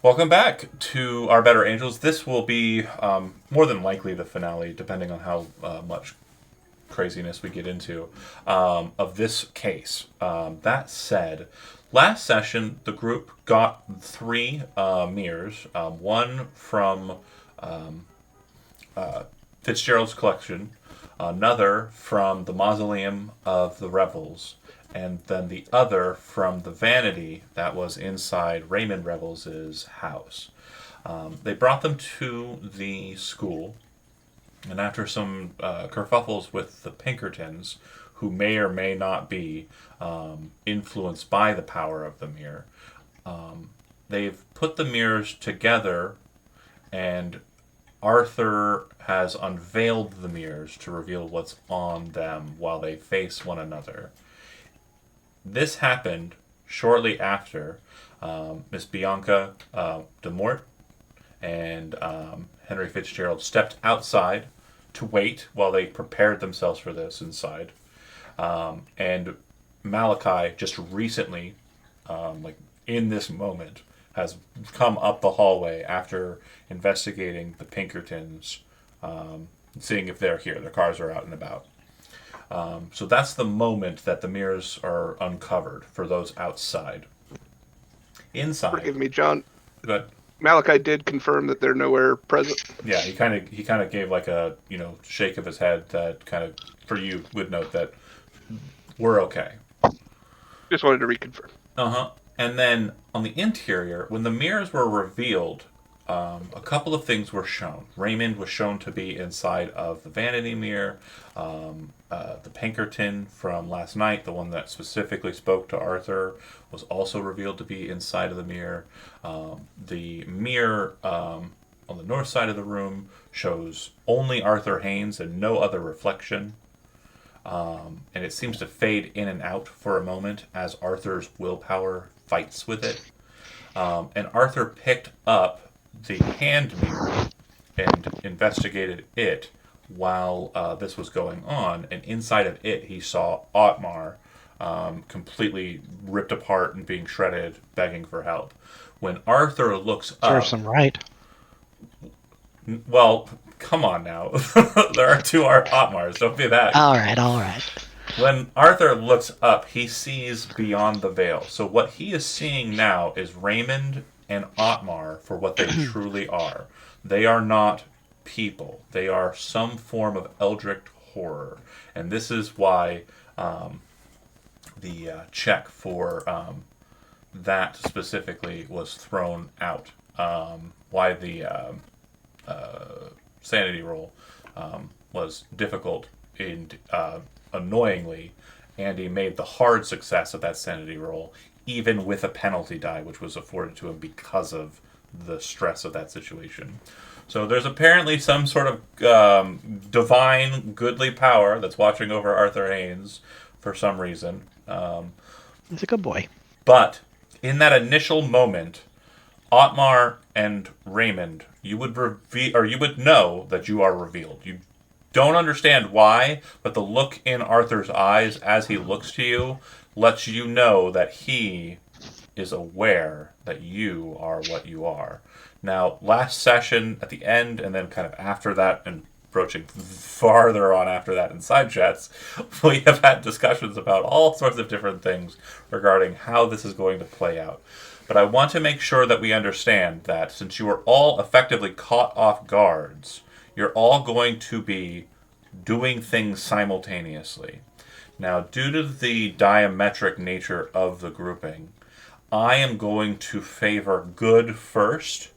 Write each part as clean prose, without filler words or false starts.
Welcome back to Our Better Angels. This will be more than likely the finale, depending on how much craziness we get into of this case. That said, last session the group got three mirrors, one from Fitzgerald's collection, another from the Mausoleum of the Revels, and then the other from the vanity that was inside Raymond Revels' house. They brought them to the school, and after some kerfuffles with the Pinkertons, who may or may not be influenced by the power of the mirror, they've put the mirrors together, and Arthur has unveiled the mirrors to reveal what's on them while they face one another. This happened shortly after Miss Bianca de Mort and Henry Fitzgerald stepped outside to wait while they prepared themselves for this inside. And Malachi just recently, like in this moment, has come up the hallway after investigating the Pinkertons, seeing if they're here. Their cars are out and about. So that's the moment that the mirrors are uncovered for those outside. Inside, Forgive me, John. but Malachi did confirm that they're nowhere present. yeah, he kind of gave like a shake of his head that kind of for you would note that we're okay. Just wanted to reconfirm. Uh huh. And then on the interior, when the mirrors were revealed, a couple of things were shown. Raymond was shown to be inside of the vanity mirror. The Pinkerton from last night, the one that specifically spoke to Arthur, was also revealed to be inside of the mirror. The mirror on the north side of the room shows only Arthur Haynes and no other reflection. And it seems to fade in and out for a moment as Arthur's willpower fights with it. And Arthur picked up the hand mirror and investigated it while this was going on. And inside of it, he saw Otmar completely ripped apart and being shredded, begging for help. When Arthur looks up, Serves him right. well, come on now. There are two Otmars. Don't be that. All right. When Arthur looks up, he sees beyond the veil. So what he is seeing now is Raymond and Otmar for what they truly are. They are not people. They are some form of eldritch horror. And this is why the check for that specifically was thrown out. Why the sanity roll was difficult and annoyingly, Andy made the hard success of that sanity roll, even with a penalty die, which was afforded to him because of the stress of that situation. So there's apparently some sort of divine, goodly power that's watching over Arthur Haynes for some reason. He's a good boy. But in that initial moment, Otmar and Raymond, you would you would know that you are revealed. You don't understand why, but the look in Arthur's eyes as he looks to you lets you know that he is aware that you are what you are. Now, last session at the end, and then kind of after that, and approaching farther on after that in side chats, we have had discussions about all sorts of different things regarding how this is going to play out. But I want to make sure that we understand that since you are all effectively caught off guards, you're all going to be doing things simultaneously. Now, due to the diametric nature of the grouping, I am going to favor good first,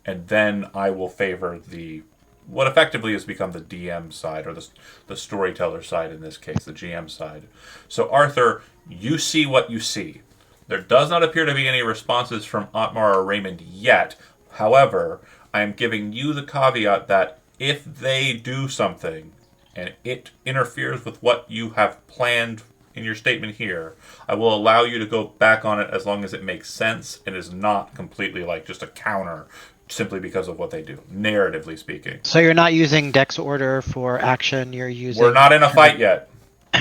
and then I will favor the what effectively has become the DM side, or the storyteller side in this case, the GM side. So, Arthur, you see what you see. There does not appear to be any responses from Otmar or Raymond yet. However, I am giving you the caveat that if they do something and it interferes with what you have planned in your statement here, I will allow you to go back on it as long as it makes sense and is not completely like just a counter simply because of what they do, narratively speaking. So you're not using Dex order for action. You're using. We're not in a fight yet.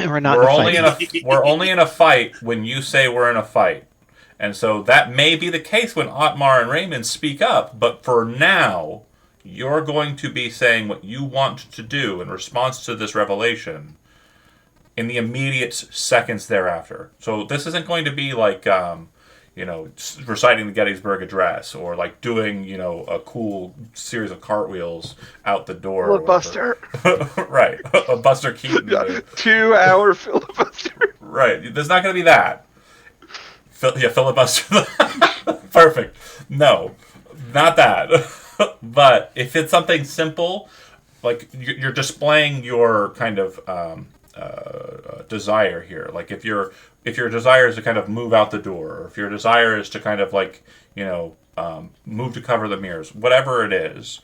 We're not. We're in a only fight. we're only in a fight when you say we're in a fight. And so that may be the case when Otmar and Raymond speak up, but for now, you're going to be saying what you want to do in response to this revelation in the immediate seconds thereafter. So this isn't going to be like, reciting the Gettysburg Address or like doing, a cool series of cartwheels out the door. Filibuster. Right. A Buster Keaton. 2-hour filibuster. Right. There's not going to be that. Filibuster. Perfect. No, not that. But if it's something simple, like you're displaying your kind of desire here. Like if your desire is to kind of move out the door, or if your desire is to kind of like move to cover the mirrors, whatever it is,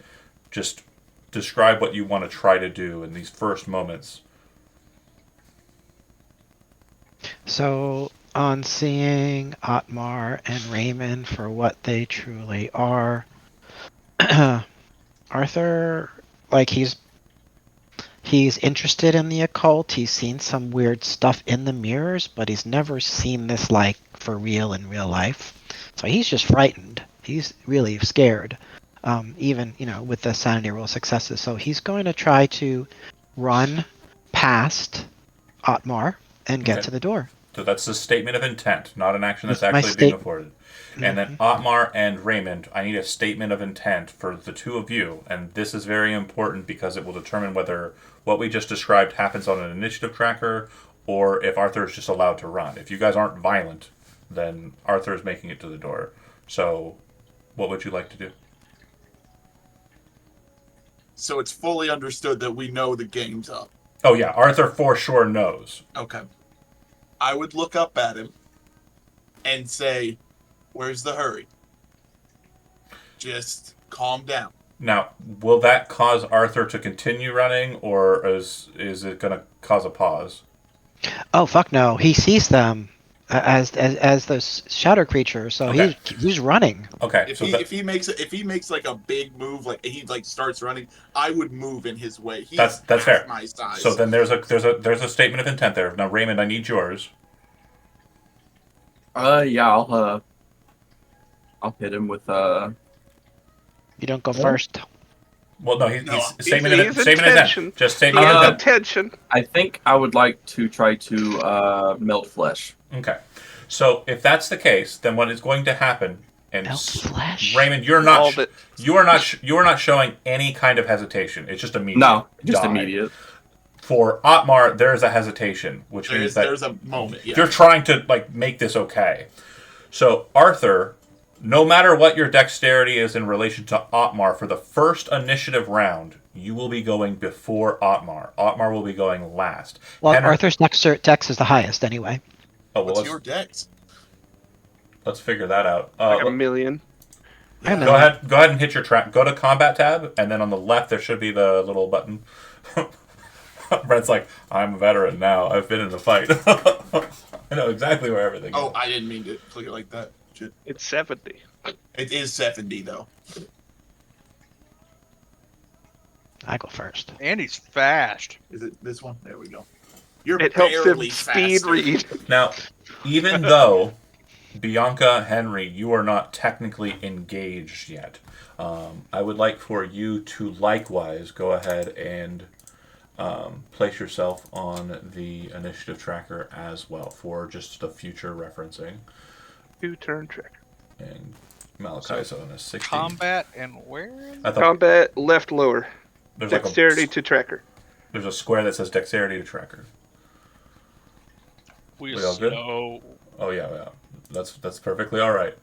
just describe what you want to try to do in these first moments. So, on seeing Otmar and Raymond for what they truly are, Arthur, like he's interested in the occult. He's seen some weird stuff in the mirrors, but he's never seen this like for real in real life. So he's just frightened. He's really scared, even with the sanity roll successes. So he's going to try to run past Otmar and get to the door. So that's a statement of intent, not an action that's That's my actually being afforded. And then Otmar and Raymond, I need a statement of intent for the two of you. And this is very important because it will determine whether what we just described happens on an initiative tracker or if Arthur is just allowed to run. If you guys aren't violent, then Arthur is making it to the door. So what would you like to do? So it's fully understood that we know the game's up. Oh, yeah. Arthur for sure knows. Okay. I would look up at him and say, "Where's the hurry? Just calm down." Now, will that cause Arthur to continue running, or is it going to cause a pause? Oh fuck no! He sees them as those shadow creatures, so Okay. he's running. Okay. If he makes like a big move, like he like starts running, I would move in his way. He's That's half fair. my size. So then there's a statement of intent there. Now, Raymond, I need yours. Yeah, I'll hit him with You don't go first. Well, no, he's No, statement of intention. intent. Just statement of intent. Attention. I think I would like to try to melt flesh. Okay. So if that's the case, then what is going to happen? And Melt flesh. Raymond, you are not showing any kind of hesitation. It's just immediate. No, just Die. immediate. For Otmar, there is a hesitation, which means that there's a moment. Yeah. you're trying to like make this okay. So Arthur, no matter what your dexterity is in relation to Otmar, for the first initiative round, you will be going before Otmar. Otmar will be going last. Well, Henry- Arthur's dex is the highest anyway. Oh, well, What's your dex? let's figure that out. Like a million. I know. Go ahead and hit your track. Go to combat tab, and then on the left there should be the little button. Brent's like, I'm a veteran now. I've been in the fight. I know exactly where everything Oh, is. I didn't mean to click it like that. Shit. It's 70. It is 70 though. I go first. Andy's fast. Is it this one? There we go. You're It helps him barely speed faster. read. Now, even though Bianca, Henry, you are not technically engaged yet, I would like for you to likewise go ahead and place yourself on the initiative tracker as well for just the future referencing. 2-turn tracker. And Malachi's on a 60. Combat and where? I thought Combat left lower. there's Dexterity to tracker. there's a square that says dexterity to tracker. We all good? slow. Oh yeah. That's perfectly all right.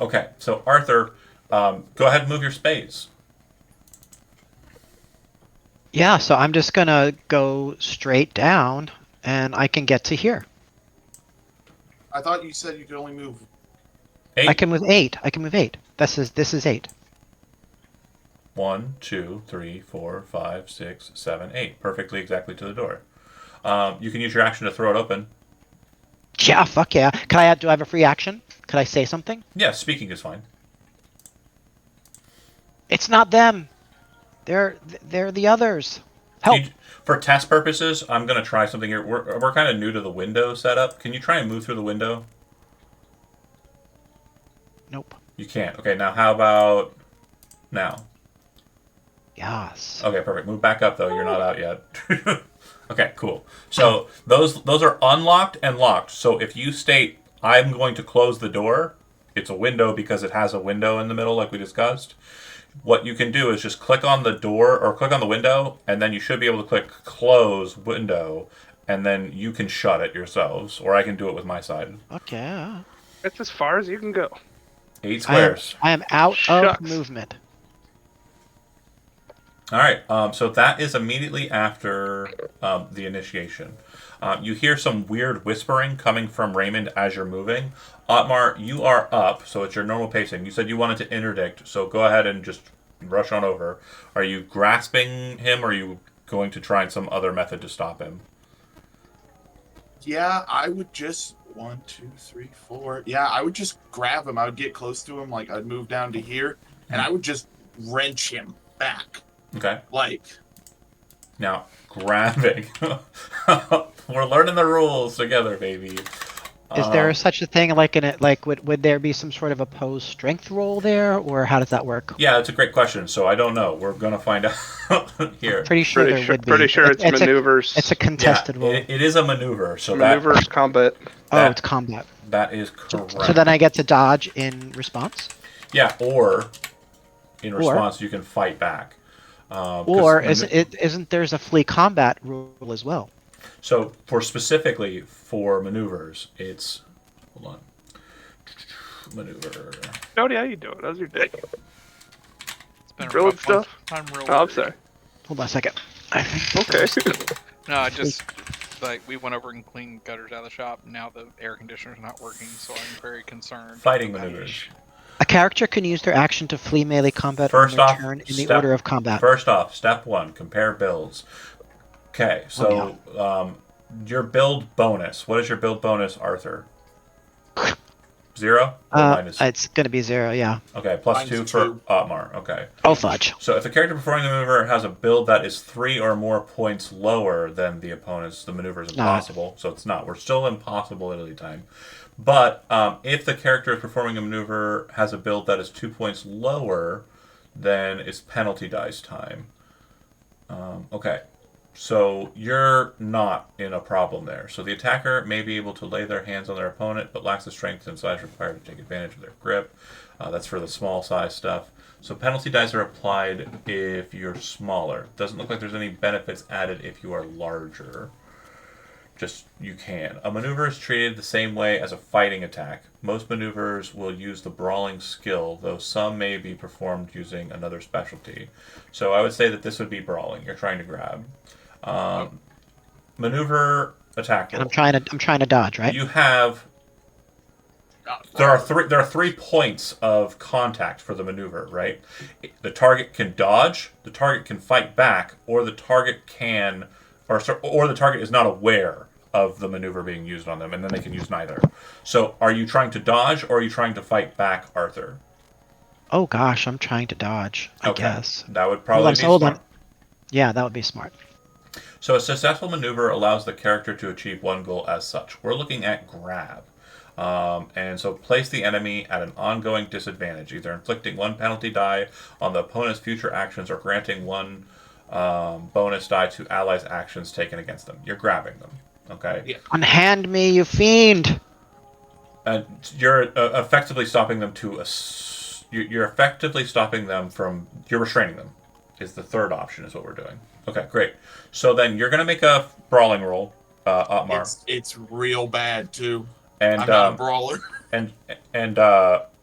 Okay, so Arthur, go ahead and move your spades. Yeah, so I'm just gonna go straight down, and I can get to here. I thought you said you could only move. 8. I can move 8. This is 8. 1, 2, 3, 4, 5, 6, 7, 8. Perfectly exactly to the door. You can use your action to throw it open. Yeah, fuck yeah. Do I have a free action? Could I say something? Yeah, speaking is fine. It's not them. They're the others. Help. For test purposes, I'm going to try something here. We're kind of new to the window setup. Can you try and move through the window? You can't. Okay, now how about now? Yes. Okay, perfect. Move back up though. You're not out yet. Okay, cool. So those are unlocked and locked. So if you state I'm going to close the door, it's a window because it has a window in the middle, like we discussed. What you can do is just click on the door or click on the window, and then you should be able to click close window, and then you can shut it yourselves, or I can do it with my side. Okay. That's as far as you can go. 8 squares. I am out Shucks. of movement. All right, so that is immediately after the initiation. You hear some weird whispering coming from Raymond as you're moving. Otmar, you are up, so it's your normal pacing. You said you wanted to interdict, so go ahead and just rush on over. Are you grasping him, or are you going to try some other method to stop him? Yeah, I would just 1, 2, 3, 4. Yeah, I would just grab him. I would get close to him, like I'd move down to here, and I would just wrench him back. Okay. Like, Now, grabbing. We're learning the rules together, baby. Is there such a thing like in it? Like, would there be some sort of opposed strength roll there, or how does that work? Yeah, that's a great question. So I don't know. We're gonna find out here. Pretty sure there would be. Pretty sure it's maneuvers. It's a contested roll. It is a maneuver. So maneuvers combat. Oh, it's combat. that is correct. So then I get to dodge in response. Yeah, or in response you can fight back. Or isn't there's a flee combat rule as well? So specifically for maneuvers, it's hold on. Maneuver. Jody, how you doing? How's your day? It's been a Drilling rough one. stuff? I'm real. Oh, I'm sorry. Hold on a second. Okay. No, I just like we went over and cleaned gutters out of the shop. Now the air conditioner's not working, so I'm very concerned. Fighting about maneuvers. A character can use their action to flee melee combat First on off, their turn in the order of combat. First off, step 1, compare builds. Okay, so your build bonus. What is your build bonus, Arthur? 0? Or minus? It's going to be 0, yeah. Okay, plus Mine's 2 for 2. Otmar. Okay. Oh, fudge. So if a character performing the maneuver has a build that is 3 or more points lower than the opponent's, the maneuver is impossible. So it's not. We're still in possibility time. But if the character is performing a maneuver has a build that is 2 points lower, then it's penalty dice time. Okay. So you're not in a problem there. So the attacker may be able to lay their hands on their opponent, but lacks the strength and size required to take advantage of their grip. That's for the small size stuff. So penalty dice are applied if you're smaller. Doesn't look like there's any benefits added if you are larger. Just you can. A maneuver is treated the same way as a fighting attack. Most maneuvers will use the brawling skill, though some may be performed using another specialty. So I would say that this would be brawling. You're trying to grab. Maneuver attack roll. And I'm trying to dodge, right? You have there are 3 points of contact for the maneuver, right? The target can dodge, the target can fight back, or the target can or the target is not aware of the maneuver being used on them, and then they can use neither. So are you trying to dodge, or are you trying to fight back, Arthur? Oh gosh, I'm trying to dodge, I guess. That would probably be Hold smart. on. Yeah, that would be smart. So a successful maneuver allows the character to achieve one goal as such. We're looking at grab. And so place the enemy at an ongoing disadvantage, either inflicting 1 penalty die on the opponent's future actions or granting 1 bonus die to allies' actions taken against them. You're grabbing them. Okay? Yeah. Unhand me, you fiend! And you're effectively stopping them you're effectively stopping them from... You're restraining them. Is the third option, is what we're doing. Okay, great. So then you're going to make a brawling roll, Otmar. it's real bad too. And I'm not a brawler. and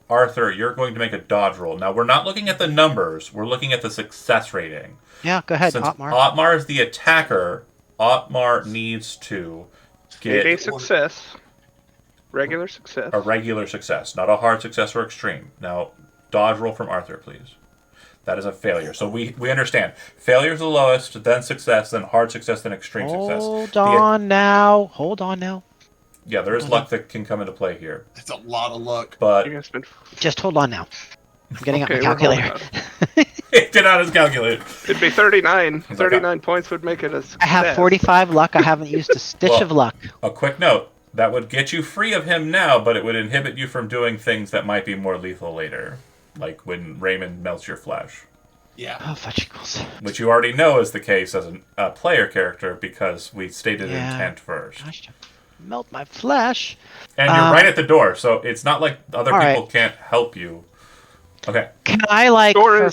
Arthur, you're going to make a dodge roll. Now, we're not looking at the numbers. We're looking at the success rating. Yeah, go ahead, Since Otmar. Otmar is the attacker, Otmar needs to get A success. Regular success. a regular success, not a hard success or extreme. Now, dodge roll from Arthur, please. That is a failure. So we understand. Failure is the lowest, then success, then hard success, then extreme success. Hold on now. Yeah, there is luck that can come into play here. It's a lot of luck. But You guys been... Just hold on now. I'm getting Okay, out we're my holding calculator. get out his calculator. It'd be 39. like 39 points would make it a success. I have 45 luck. I haven't used a stitch Well, of luck. A quick note. That would get you free of him now, but it would inhibit you from doing things that might be more lethal later. Like when Raymond melts your flesh. Yeah. Oh, fudgicles. Which you already know is the case as a player character because we stated Yeah. intent first. Gosh, melt my flesh. And you're right at the door, so it's not like other all people right. can't help you. Okay. Can I like Door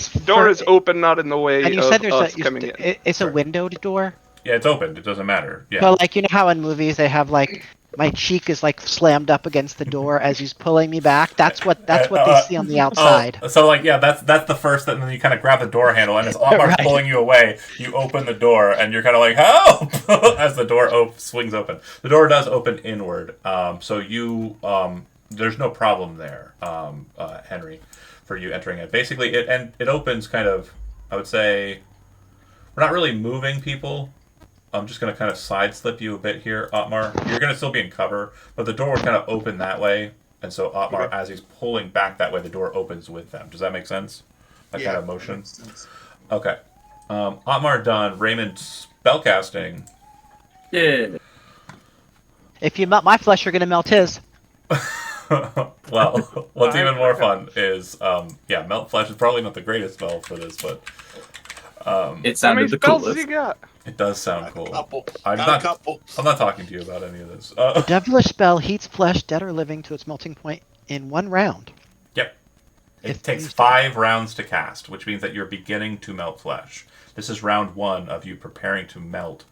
is open, not in the way And you of said there's us a coming in. it's a Sorry. windowed door. Yeah, it's opened. It doesn't matter. Yeah. So like you know how in movies they have like my cheek is like slammed up against the door as he's pulling me back. That's what they see on the outside. So like yeah, that's the first, and then you kind of grab the door handle, and as Otmar's Right. pulling you away, you open the door, and you're kind of like help as the door swings open. The door does open inward, so you there's no problem there, Henry, for you entering it. Basically, it opens kind of. I would say we're not really moving people. I'm just going to kind of side slip you a bit here, Otmar. You're going to still be in cover, but the door would kind of open that way. And so Otmar, Okay. as he's pulling back that way, the door opens with them. Does that make sense? That kind of that motion? makes sense. Okay. Otmar done. Raymond spellcasting. Yeah. If you melt my flesh, you're gonna melt his. Well, what's even more fun is, melt flesh is probably not the greatest spell for this, but It How many sounded the spells coolest. you got? it does sound Got cool. a couple. I'm Got not- a couple. I'm not talking to you about any of this. The devilish spell heats flesh, dead or living, to its melting point in 1 round. Yep. It If takes used- 5 rounds to cast, which means that you're beginning to melt flesh. This is round 1 of you preparing to melt.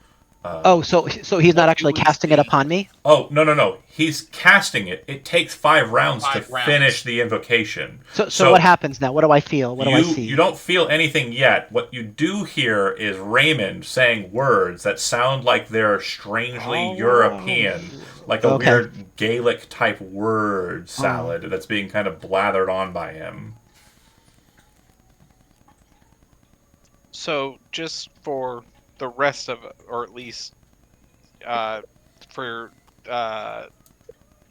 So he's not actually casting it upon me. Oh, no. He's casting it. It takes 5 rounds to 5 rounds. finish the invocation. So what happens now? What do I feel? What do I see? You don't feel anything yet. What you do hear is Raymond saying words that sound like they're strangely European, like a Okay. weird Gaelic type word salad that's being kind of blathered on by him. So just for the rest of it, or at least for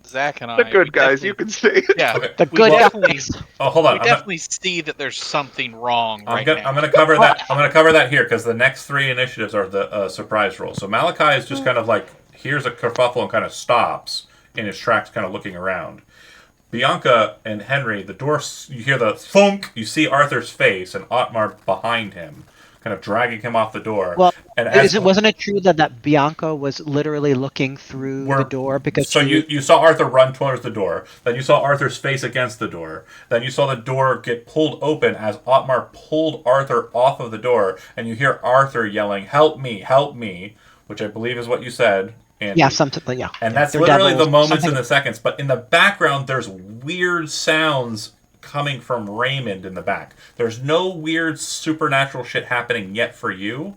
Zach and I, The good we guys, definitely- you can say it. Yeah, Okay. The we good definitely, guys. Oh, hold on. we I'm not- definitely see that there's something wrong I'm right gonna, now. I'm gonna cover that. I'm gonna cover that here because the next 3 initiatives are the surprise roll. So Malachi is just kind of like hears a kerfuffle and kind of stops in his tracks, kind of looking around. Bianca and Henry, the door. You hear the thunk. You see Arthur's face and Otmar behind him, kind of dragging him off the door. Well, and as, wasn't it true that Bianca was literally looking through the door because so she, you saw Arthur run towards the door, then you saw Arthur's face against the door, then you saw the door get pulled open as Otmar pulled Arthur off of the door, and you hear Arthur yelling, "Help me," which I believe is what you said. Andy. yeah, something, yeah. And that's They're literally devils, the moments something- and the seconds. But in the background, there's weird sounds coming from Raymond in the back. There's no weird supernatural shit happening yet for you.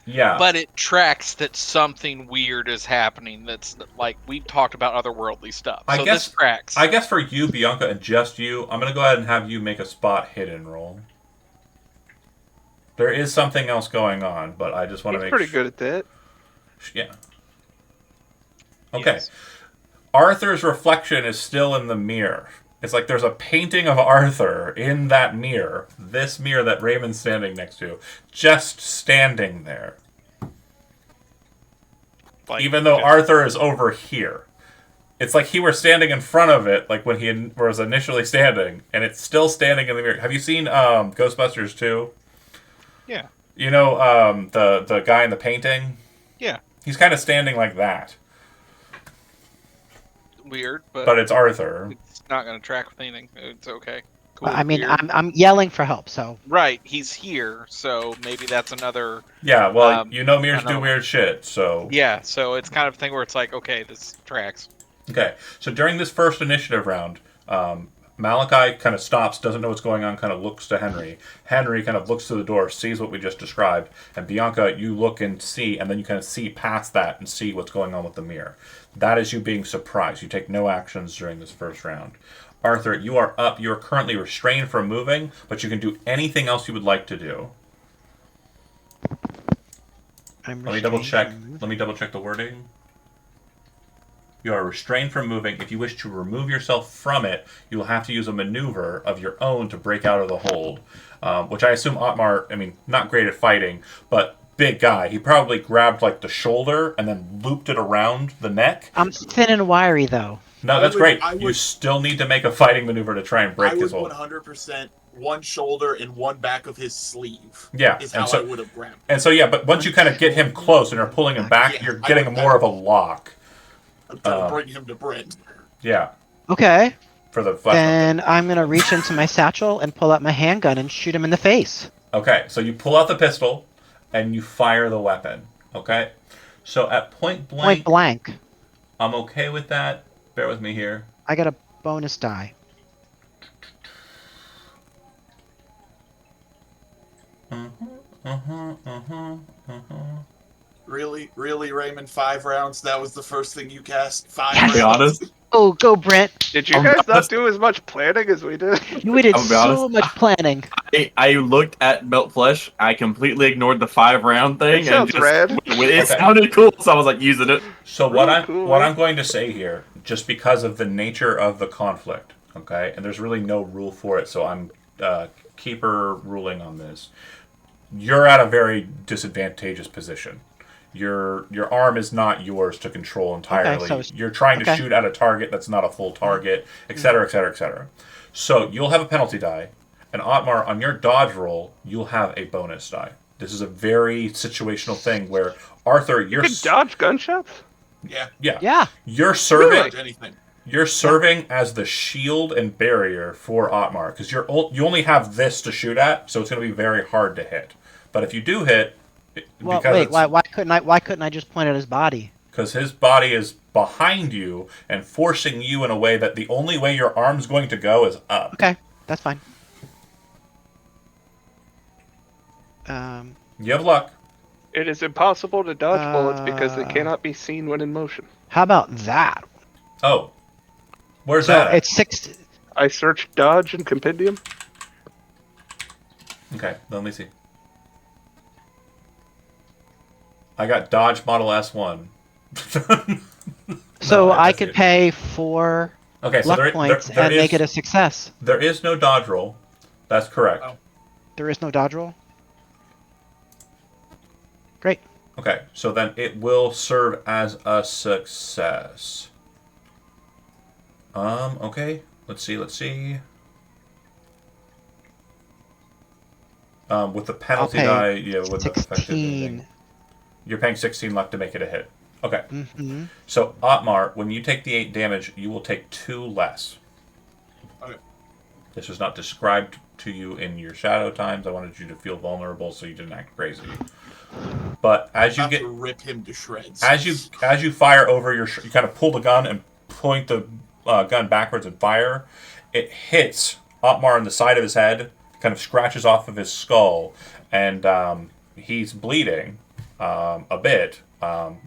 Yeah. But it tracks that something weird is happening. That's like we've talked about otherworldly stuff. I So guess- this tracks. I guess for you, Bianca, and just you, I'm going to go ahead and have you make a spot hidden roll. There is something else going on, but I just want to He's make pretty good at that. Yeah. Okay. Yes. Arthur's reflection is still in the mirror. It's like there's a painting of Arthur in that mirror, this mirror that Raymond's standing next to, just standing there. Like, Even though just- Arthur is over here. It's like he were standing in front of it, like when he was initially standing, and it's still standing in the mirror. Have you seen Ghostbusters 2? Yeah. You know the guy in the painting? Yeah. He's kind of standing like that, Weird, but but it's Arthur. it's not going to track with anything. It's okay. Cool. I mean, weird. I'm yelling for help. So Right, he's here, so maybe that's another. Yeah, well, Um, you know mirrors I know. do weird shit, so... Yeah, so it's kind of a thing where it's like, okay, this tracks. Okay, so during this first initiative round, Malachi kind of stops, doesn't know what's going on, kind of looks to Henry. Henry kind of looks to the door, sees what we just described, and Bianca, you look and see, and then you kind of see past that and see what's going on with the mirror. That is you being surprised. You take no actions during this first round. Arthur, you are up. You are currently restrained from moving, but you can do anything else you would like to do. I'm Let me double check. restrained. Let me double check the wording. You are restrained from moving. If you wish to remove yourself from it, you will have to use a maneuver of your own to break out of the hold. Which I assume Otmar, I mean, not great at fighting, but big guy. He probably grabbed like the shoulder and then looped it around the neck. I'm thin and wiry though. No, I that's would- great. I You would- still need to make a fighting maneuver to try and break I his would hold. 100% one shoulder and one back of his sleeve. Yeah, Is and how so- I would have grabbed. And so yeah, but once you kind of get him close and are pulling him back, Yeah, you're I getting would- more of a lock. I'm trying to bring him to Brent. Yeah, Okay. for the flash. Then I'm gonna reach into my satchel and pull out my handgun and shoot him in the face. Okay, so you pull out the pistol and you fire the weapon. Okay, so at point blank, Point blank. I'm okay with that. Bear with me here. I got a bonus die. Really, Raymond? 5 rounds? That was the first thing you cast? 5 Yes. rounds? To be honest, Oh, go Brent! Did you I'm guys not- not do as much planning as we did? We did I'll be so honest. much planning. I looked at Melt Flesh. I completely ignored the 5-round thing It sounds and just rad. it Okay. sounded cool, so I was like using it. So what Really I'm cool, what man. I'm going to say here, just because of the nature of the conflict, okay, and there's really no rule for it, so I'm keeper ruling on this. You're at a very disadvantageous position. Your arm is not yours to control entirely. so it's- You're trying to okay. shoot at a target that's not a full target, etc., etc., etc. So you'll have a penalty die, and Otmar, on your dodge roll, you'll have a bonus die. This is a very situational thing where Arthur, You can dodge gunshots? Yeah. Yeah. you're serving. Really? Anything. You're serving as the shield and barrier for Otmar because you only have this to shoot at, so it's going to be very hard to hit. But if you do hit, Well, because wait. Why couldn't I just point at his body? because his body is behind you and forcing you in a way that the only way your arm's going to go is up. Okay, that's fine. You have luck. It is impossible to dodge bullets because they Uh, cannot be seen when in motion. How about that? Oh, where's So that? at? it's 6. I searched dodge and compendium. Okay, let me see. I got Dodge Model S1. So No, I that's could it. pay 4 Okay, so luck points and make it a success. there is no dodge roll. That's correct. Oh. There is no dodge roll. Great. Okay, so then it will serve as a success. Okay. Let's see. With the penalty pay die, yeah, with the effective 16. ending, you're paying 16 luck to make it a hit. Okay. Mm-hmm. So Otmar, when you take the 8 damage, you will take 2 less. Okay. This was not described to you in your shadow times. I wanted you to feel vulnerable so you didn't act crazy. But as you About get to rip him to shreds. as you fire over you kind of pull the gun and point the gun backwards and fire. It hits Otmar in the side of his head, kind of scratches off of his skull, and he's bleeding a bit.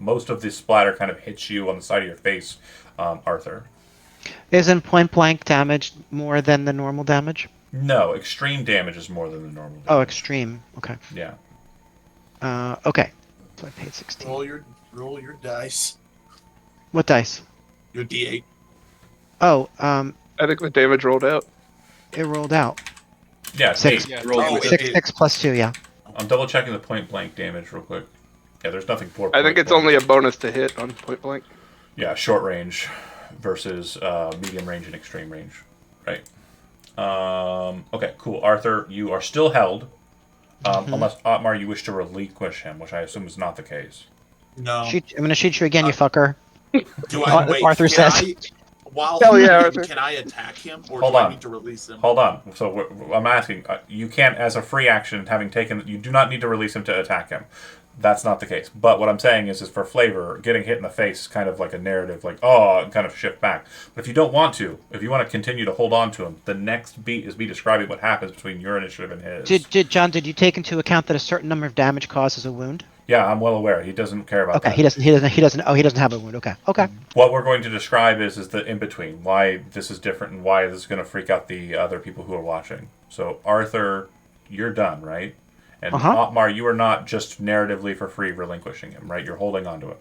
Most of the splatter kind of hits you on the side of your face, Arthur. Isn't point blank damage more than the normal damage? No, extreme damage is more than the normal damage. Oh, extreme. Okay. Yeah. Okay. So I paid 16. roll your dice. What dice? Your D8. Oh, I think the damage rolled out. it rolled out. Yeah, it's 6. 8. Yeah, Roll Oh, with Six, it- 6 plus 2, yeah. I'm double checking the point blank damage real quick. Yeah, there's nothing for I think point it's blank. only a bonus to hit on point blank. Yeah, short range versus medium range and extreme range. Right. Okay, cool. Arthur, you are still held. Unless, Otmar, you wish to relinquish him, which I assume is not the case. No. I'm gonna shoot you again, you fucker. Do I wait? Arthur can says. While Hell yeah, Arthur. can I attack him, or Hold do I on. need to release him? Hold on. So I'm asking, you can't, as a free action, having taken, you do not need to release him to attack him. That's not the case. But what I'm saying is for flavor, getting hit in the face is kind of like a narrative, like, oh, kind of shift back. But if you don't want to, if you want to continue to hold on to him, the next beat is me describing what happens between your initiative and his. John, did you take into account that a certain number of damage causes a wound? Yeah, I'm well aware. He doesn't care about Okay, that. he doesn't have a wound. Okay. What we're going to describe is the in-between, why this is different and why this is going to freak out the other people who are watching. So, Arthur, you're done, right? And Uh-huh. Otmar, you are not just narratively for free relinquishing him, right? You're holding on to it.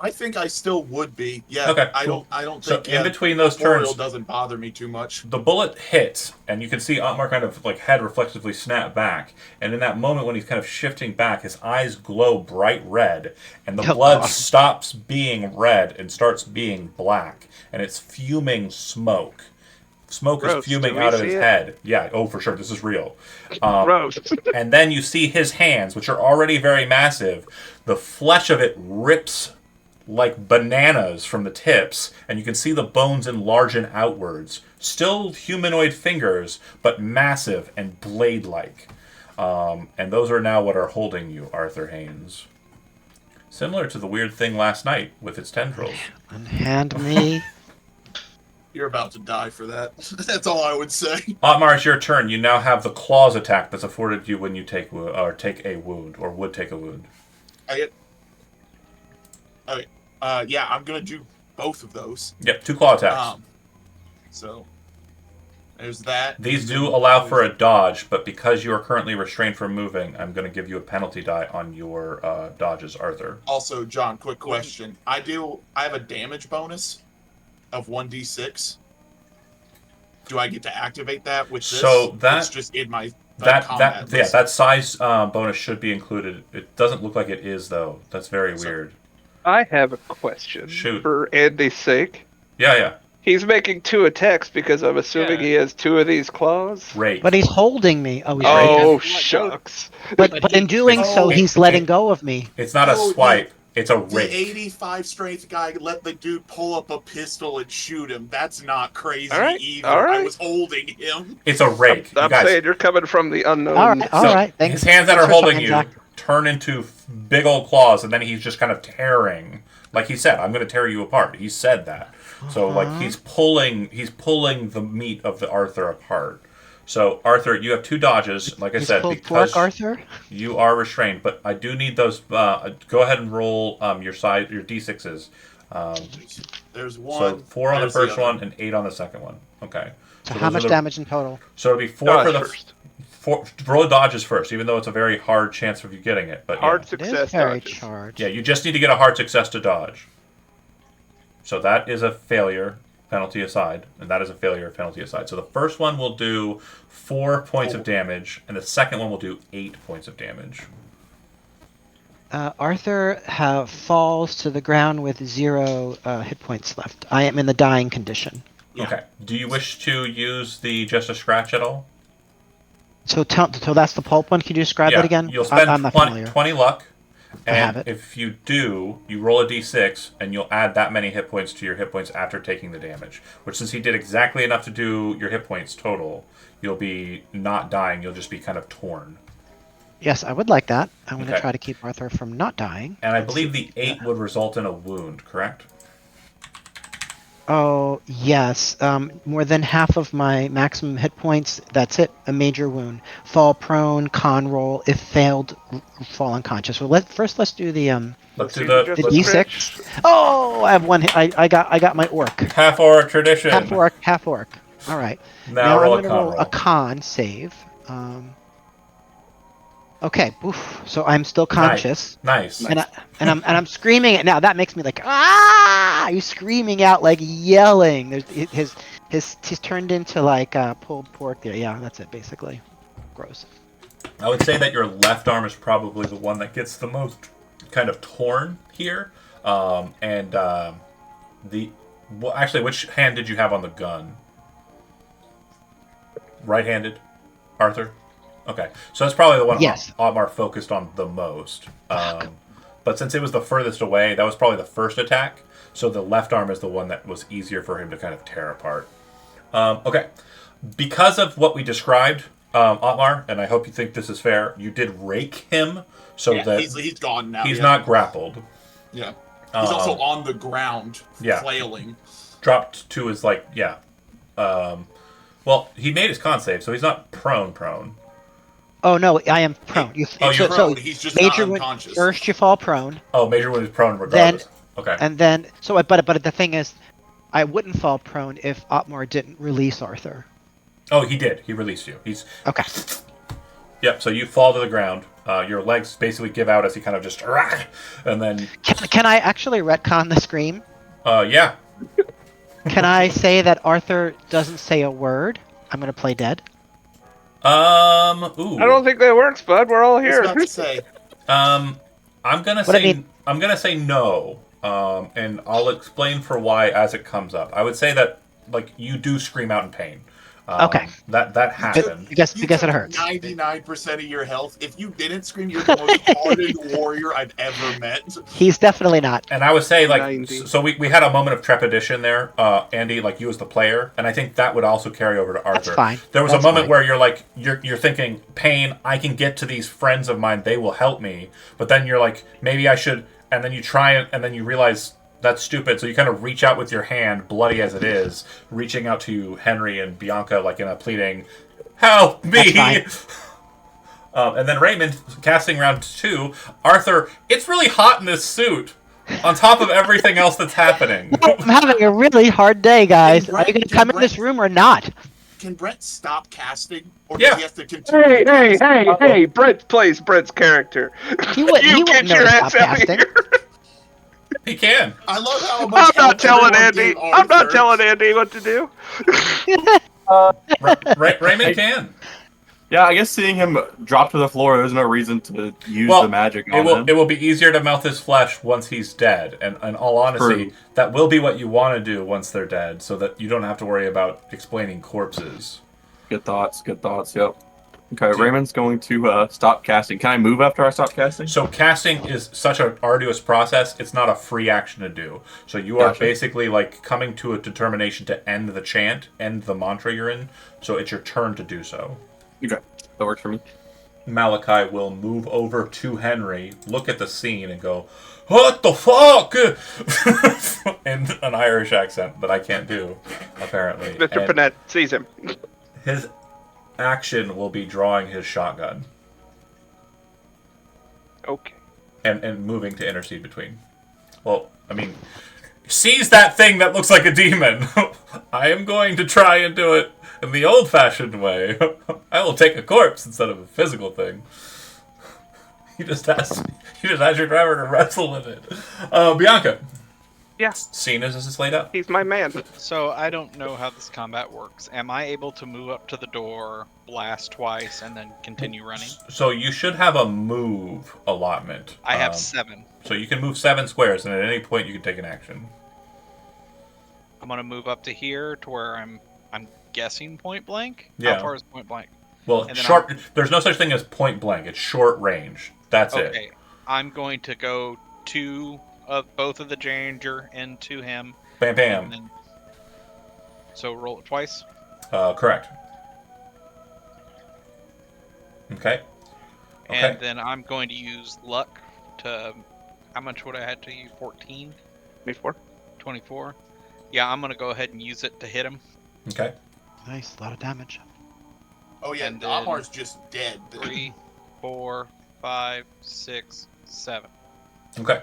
I think I still would be. Yeah. Okay, I cool. don't So think in between those corporeal turns, doesn't bother me too much. the bullet hits, and you can see Otmar kind of like head reflexively snap back. And in that moment when he's kind of shifting back, his eyes glow bright red, and the Oh, blood God. stops being red and starts being black, and it's fuming smoke. Smoke Gross. is fuming Do we out of see his it? head. Yeah, oh, for sure, this is real. Gross. And then you see his hands, which are already very massive. The flesh of it rips like bananas from the tips, and you can see the bones enlarging outwards. Still humanoid fingers, but massive and blade-like. And those are now what are holding you, Arthur Haynes. Similar to the weird thing last night with its tendrils. And hand me. You're about to die for that. That's all I would say. Otmar, it's your turn. You now have the claws attack that's afforded you when you take a wound, or would take a wound. Okay. Yeah, I'm gonna do both of those. Yep, 2 claw attacks. So there's that. These do allow for a dodge, but because you are currently restrained from moving, I'm going to give you a penalty die on your dodges, Arthur. Also, John, quick question. I have a damage bonus of 1d6. Do I get to activate that with this? So that- it's just in my That combat list. that size bonus should be included. It doesn't look like it is though. That's very weird. I have a question Shoot. for Andy's sake. Yeah. He's making 2 attacks because I'm assuming Yeah. he has 2 of these claws. Rake. But he's holding me. Oh, he's Oh, right. shucks. But in doing so, it- he's letting it- go of me. It's not a Oh, swipe. It's a The rake. 85 strength guy let the dude pull up a pistol and shoot him. That's not crazy All right, either. all right. I was holding him. It's a rake. You I'm guys, saying you're coming from the unknown. All right, all so right. Thanks. his hands that thanks are for holding saying, you Zach. turn into big old claws, and then he's just kind of tearing. Like he said, I'm going to tear you apart. He said that. So like he's pulling the meat of the Arthur apart. So Arthur, you have 2 dodges. Like I He's said, pulled because pork, Arthur. you are restrained, but I do need those. Go ahead and roll your d6s. There's one. So 4 on the there's first other. one and 8 on the second one. Okay. So those how are much the- damage in total? So it'll be 4 Dodge for the first. 4. Roll dodges first, even though it's a very hard chance of you getting it. But Hard yeah. It success is very dodges. charged. Yeah, you just need to get a hard success to dodge. So that is a failure, penalty aside, and that is a failure, penalty aside. So the first one will do 4 points of damage, and the second one will do 8 points of damage. Arthur falls to the ground with 0 hit points left. I am in the dying condition. Yeah. Okay. Do you wish to use the just a scratch at all? So that's the pulp one. Can you describe that again? You'll spend I'm not 20, familiar. 20 luck, I have and it. if you do, you roll a d6, and you'll add that many hit points to your hit points after taking the damage. Which, since he did exactly enough to do your hit points total, you'll be not dying. You'll just be kind of torn. Yes, I would like that. I'm going Okay. to try to keep Arthur from not dying. And I believe the 8 would result in a wound, correct? Oh, yes. More than half of my maximum hit points. That's it. A major wound. Fall prone, con roll. If failed, fall unconscious. So let's do the Let's do See the just the a D6. scratch. Oh, I have one hit. I got my orc. half orc tradition. Half orc. Half orc. All right. Now roll I'm a gonna con roll roll. a con save. Okay. Oof. So I'm still conscious. Nice. And I'm screaming it now. That makes me like He's screaming out like yelling. There's he's turned into like pulled pork there. Yeah, that's it basically. Gross. I would say that your left arm is probably the one that gets the most kind of torn here. Actually, which hand did you have on the gun? Right-handed, Arthur? Okay, so that's probably the one Yes. Otmar focused on the most. But since it was the furthest away, that was probably the first attack. So the left arm is the one that was easier for him to kind of tear apart. Okay, because of what we described, Otmar, and I hope you think this is fair, you did rake him so Yeah, that he's gone now. he's yeah. not grappled. Yeah. He's also on the ground, yeah. flailing. Dropped to his, like, yeah. Well, he made his con save, so he's not prone. Oh no, I am prone. You're so prone. He's just major not wound- unconscious. First you fall prone, Oh, major wound is prone regardless. Okay. and then but the thing is, I wouldn't fall prone if Otmar didn't release Arthur. Oh, he did. He released you. He's Okay. Yep, so you fall to the ground. Your legs basically give out as he kind of just, and then Can I actually retcon the scream? yeah. Can I say that Arthur doesn't say a word? I'm gonna play dead. Ooh. I don't think that works, bud. We're all I was here. about to say. I'm gonna What I say mean- I'm gonna say no. And I'll explain for why as it comes up. I would say that like you do scream out in pain. Okay. That happened. Because You it took hurts. 99% of your health. If you didn't scream, you're the most hardened warrior I've ever met. He's definitely not. And I would say, like, 90. so we had a moment of trepidation there, Andy, like you as the player, and I think that would also carry over to Arthur. That's fine. There was That's a moment fine. where you're like, you're thinking, pain, I can get to these friends of mine, they will help me. But then you're like, maybe I should, and then you try it, and then you realize that's stupid, so you kind of reach out with your hand, bloody as it is, reaching out to Henry and Bianca, like in a pleading, help me! That's fine. And then Raymond, casting round 2, Arthur, it's really hot in this suit, on top of everything else that's happening. I'm having a really hard day, guys. Hey, Are you Brett, gonna come in Brett. this room or not? Can Brett stop casting? Or Yeah. does he have to continue? Hey, to hey, cast? hey, hey! Brett plays Brett's character. He wouldn't You know get your to ass stop out of casting. here. He can. I love how I'm much not help telling everyone Andy. gave I'm not Arthur. telling Andy what to do. Raymond can. Yeah, I guess seeing him drop to the floor, there's no reason to use Well, the magic It on will, him. it will be easier to melt his flesh once he's dead. And in all honesty, True. that will be what you want to do once they're dead, so that you don't have to worry about explaining corpses. Good thoughts, yep. Okay, Raymond's going to stop casting. Can I move after I stop casting? So casting is such an arduous process, it's not a free action to do. So you are Gotcha. basically like coming to a determination to end the chant, end the mantra you're in, so it's your turn to do so. Okay, that works for me. Malachi will move over to Henry, look at the scene, and go, "What the fuck?" in an Irish accent that I can't do, apparently. Mr. And Panette sees him. his action will be drawing his shotgun Okay. and moving to intercede between. Well, I mean, sees that thing that looks like a demon. I am going to try and do it in the old-fashioned way. I will take a corpse instead of a physical thing. You just asked your driver to wrestle with it. Bianca. Yeah. Scene is this laid out? He's my man. So I don't know how this combat works. Am I able to move up to the door, blast twice, and then continue running? So you should have a move allotment. I have 7. So you can move 7 squares, and at any point you can take an action. I'm gonna move up to here to where I'm guessing point blank. Yeah. How far is point blank? Well, And then short. There's no such thing as point blank. It's short range. That's it. Okay. I'm going to go to both of the danger into him. Bam, and bam. then- So roll it twice. Correct. Okay. And Okay. then I'm going to use luck to. How much would I have to use? 14? Before. 24? Yeah, I'm going to go ahead and use it to hit him. Okay. Nice, a lot of damage. Oh yeah, And then- Amar's just dead. 3, 4, 5, 6, 7. Okay.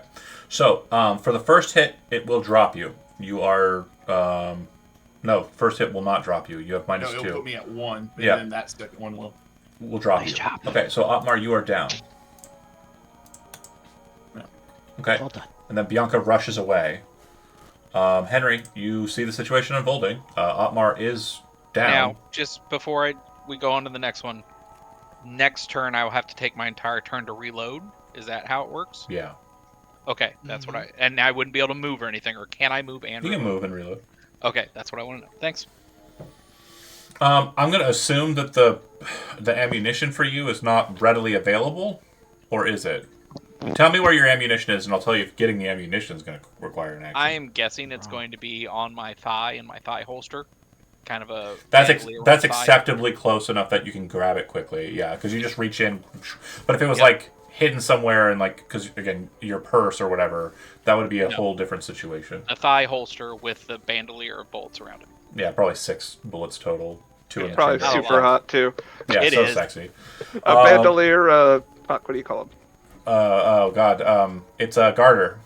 So for the first hit, it will drop you. You are no. First hit will not drop you. You have No, minus it'll 2. put me at 1, and Yeah. then that second one will. Will drop Nice you. job. Okay. So Otmar, you are down. Okay. Well done. And then Bianca rushes away. Henry, you see the situation unfolding. Otmar is down. Now, just before we go on to the next one, next turn I will have to take my entire turn to reload. Is that how it works? Yeah. Okay, that's what I... And I wouldn't be able to move or anything, or can I move and You can reload? move and reload. Okay, that's what I want to know. Thanks. I'm going to assume that the ammunition for you is not readily available, or is it? Tell me where your ammunition is, and I'll tell you if getting the ammunition is going to require an action. I am guessing it's going to be on my thigh, in my thigh holster. Kind of a... That's bandolier that's with thigh. acceptably close enough that you can grab it quickly. Yeah, because you just reach in. But if it was Yep. like hidden somewhere and like, because again, your purse or whatever, that would be a No. whole different situation. A thigh holster with the bandolier of bullets around it. Yeah, probably 6 bullets total. 2 in the Probably chamber. super hot too. Yeah, It so is. sexy. A bandolier. Fuck, what do you call them? Oh god, it's a garter.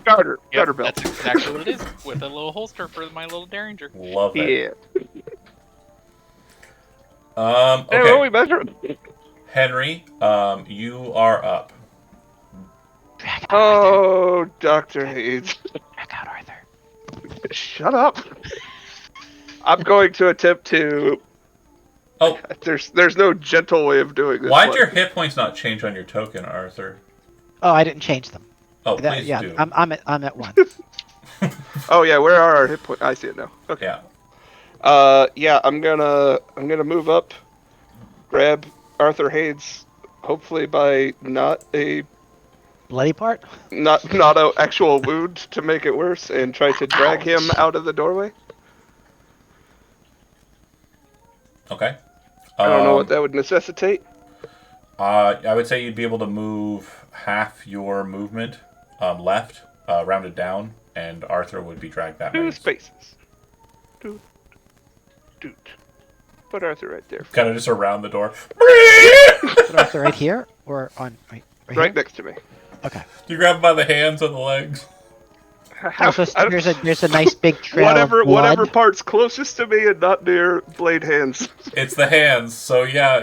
Garter. Yep, Garter belt. that's exactly what it is, with a little holster for my little derringer. Love it. Yeah. Okay. Hey, what are we measuring? Henry, you are up. Drag out Arthur. Oh, Dr. Hayes. Drag out Arthur. Shut up. I'm going to attempt to... Oh, There's no gentle way of doing this. why'd one. your hit points not change on your token, Arthur? Oh, I didn't change them. Oh, please yeah, do. I'm at 1. Oh yeah, where are our hit points? I see it now. Okay. Yeah. Yeah, I'm gonna move up, grab Arthur Hayes, hopefully by not a Bloody part? actual wound to make it worse, and try to drag him out of the doorway. Okay. I don't know what that would necessitate. I would say you'd be able to move half your movement left, rounded down, and Arthur would be dragged that 2 way. spaces. Doot. Doot. Put Arthur right there. Kind of just around the door. Put Arthur right here or on right Right here? next to me. Okay. You grab him by the hands and the legs. Oh, so I don't- there's a nice big trail whatever of blood. whatever part's closest to me and not near blade hands. It's the hands, so yeah,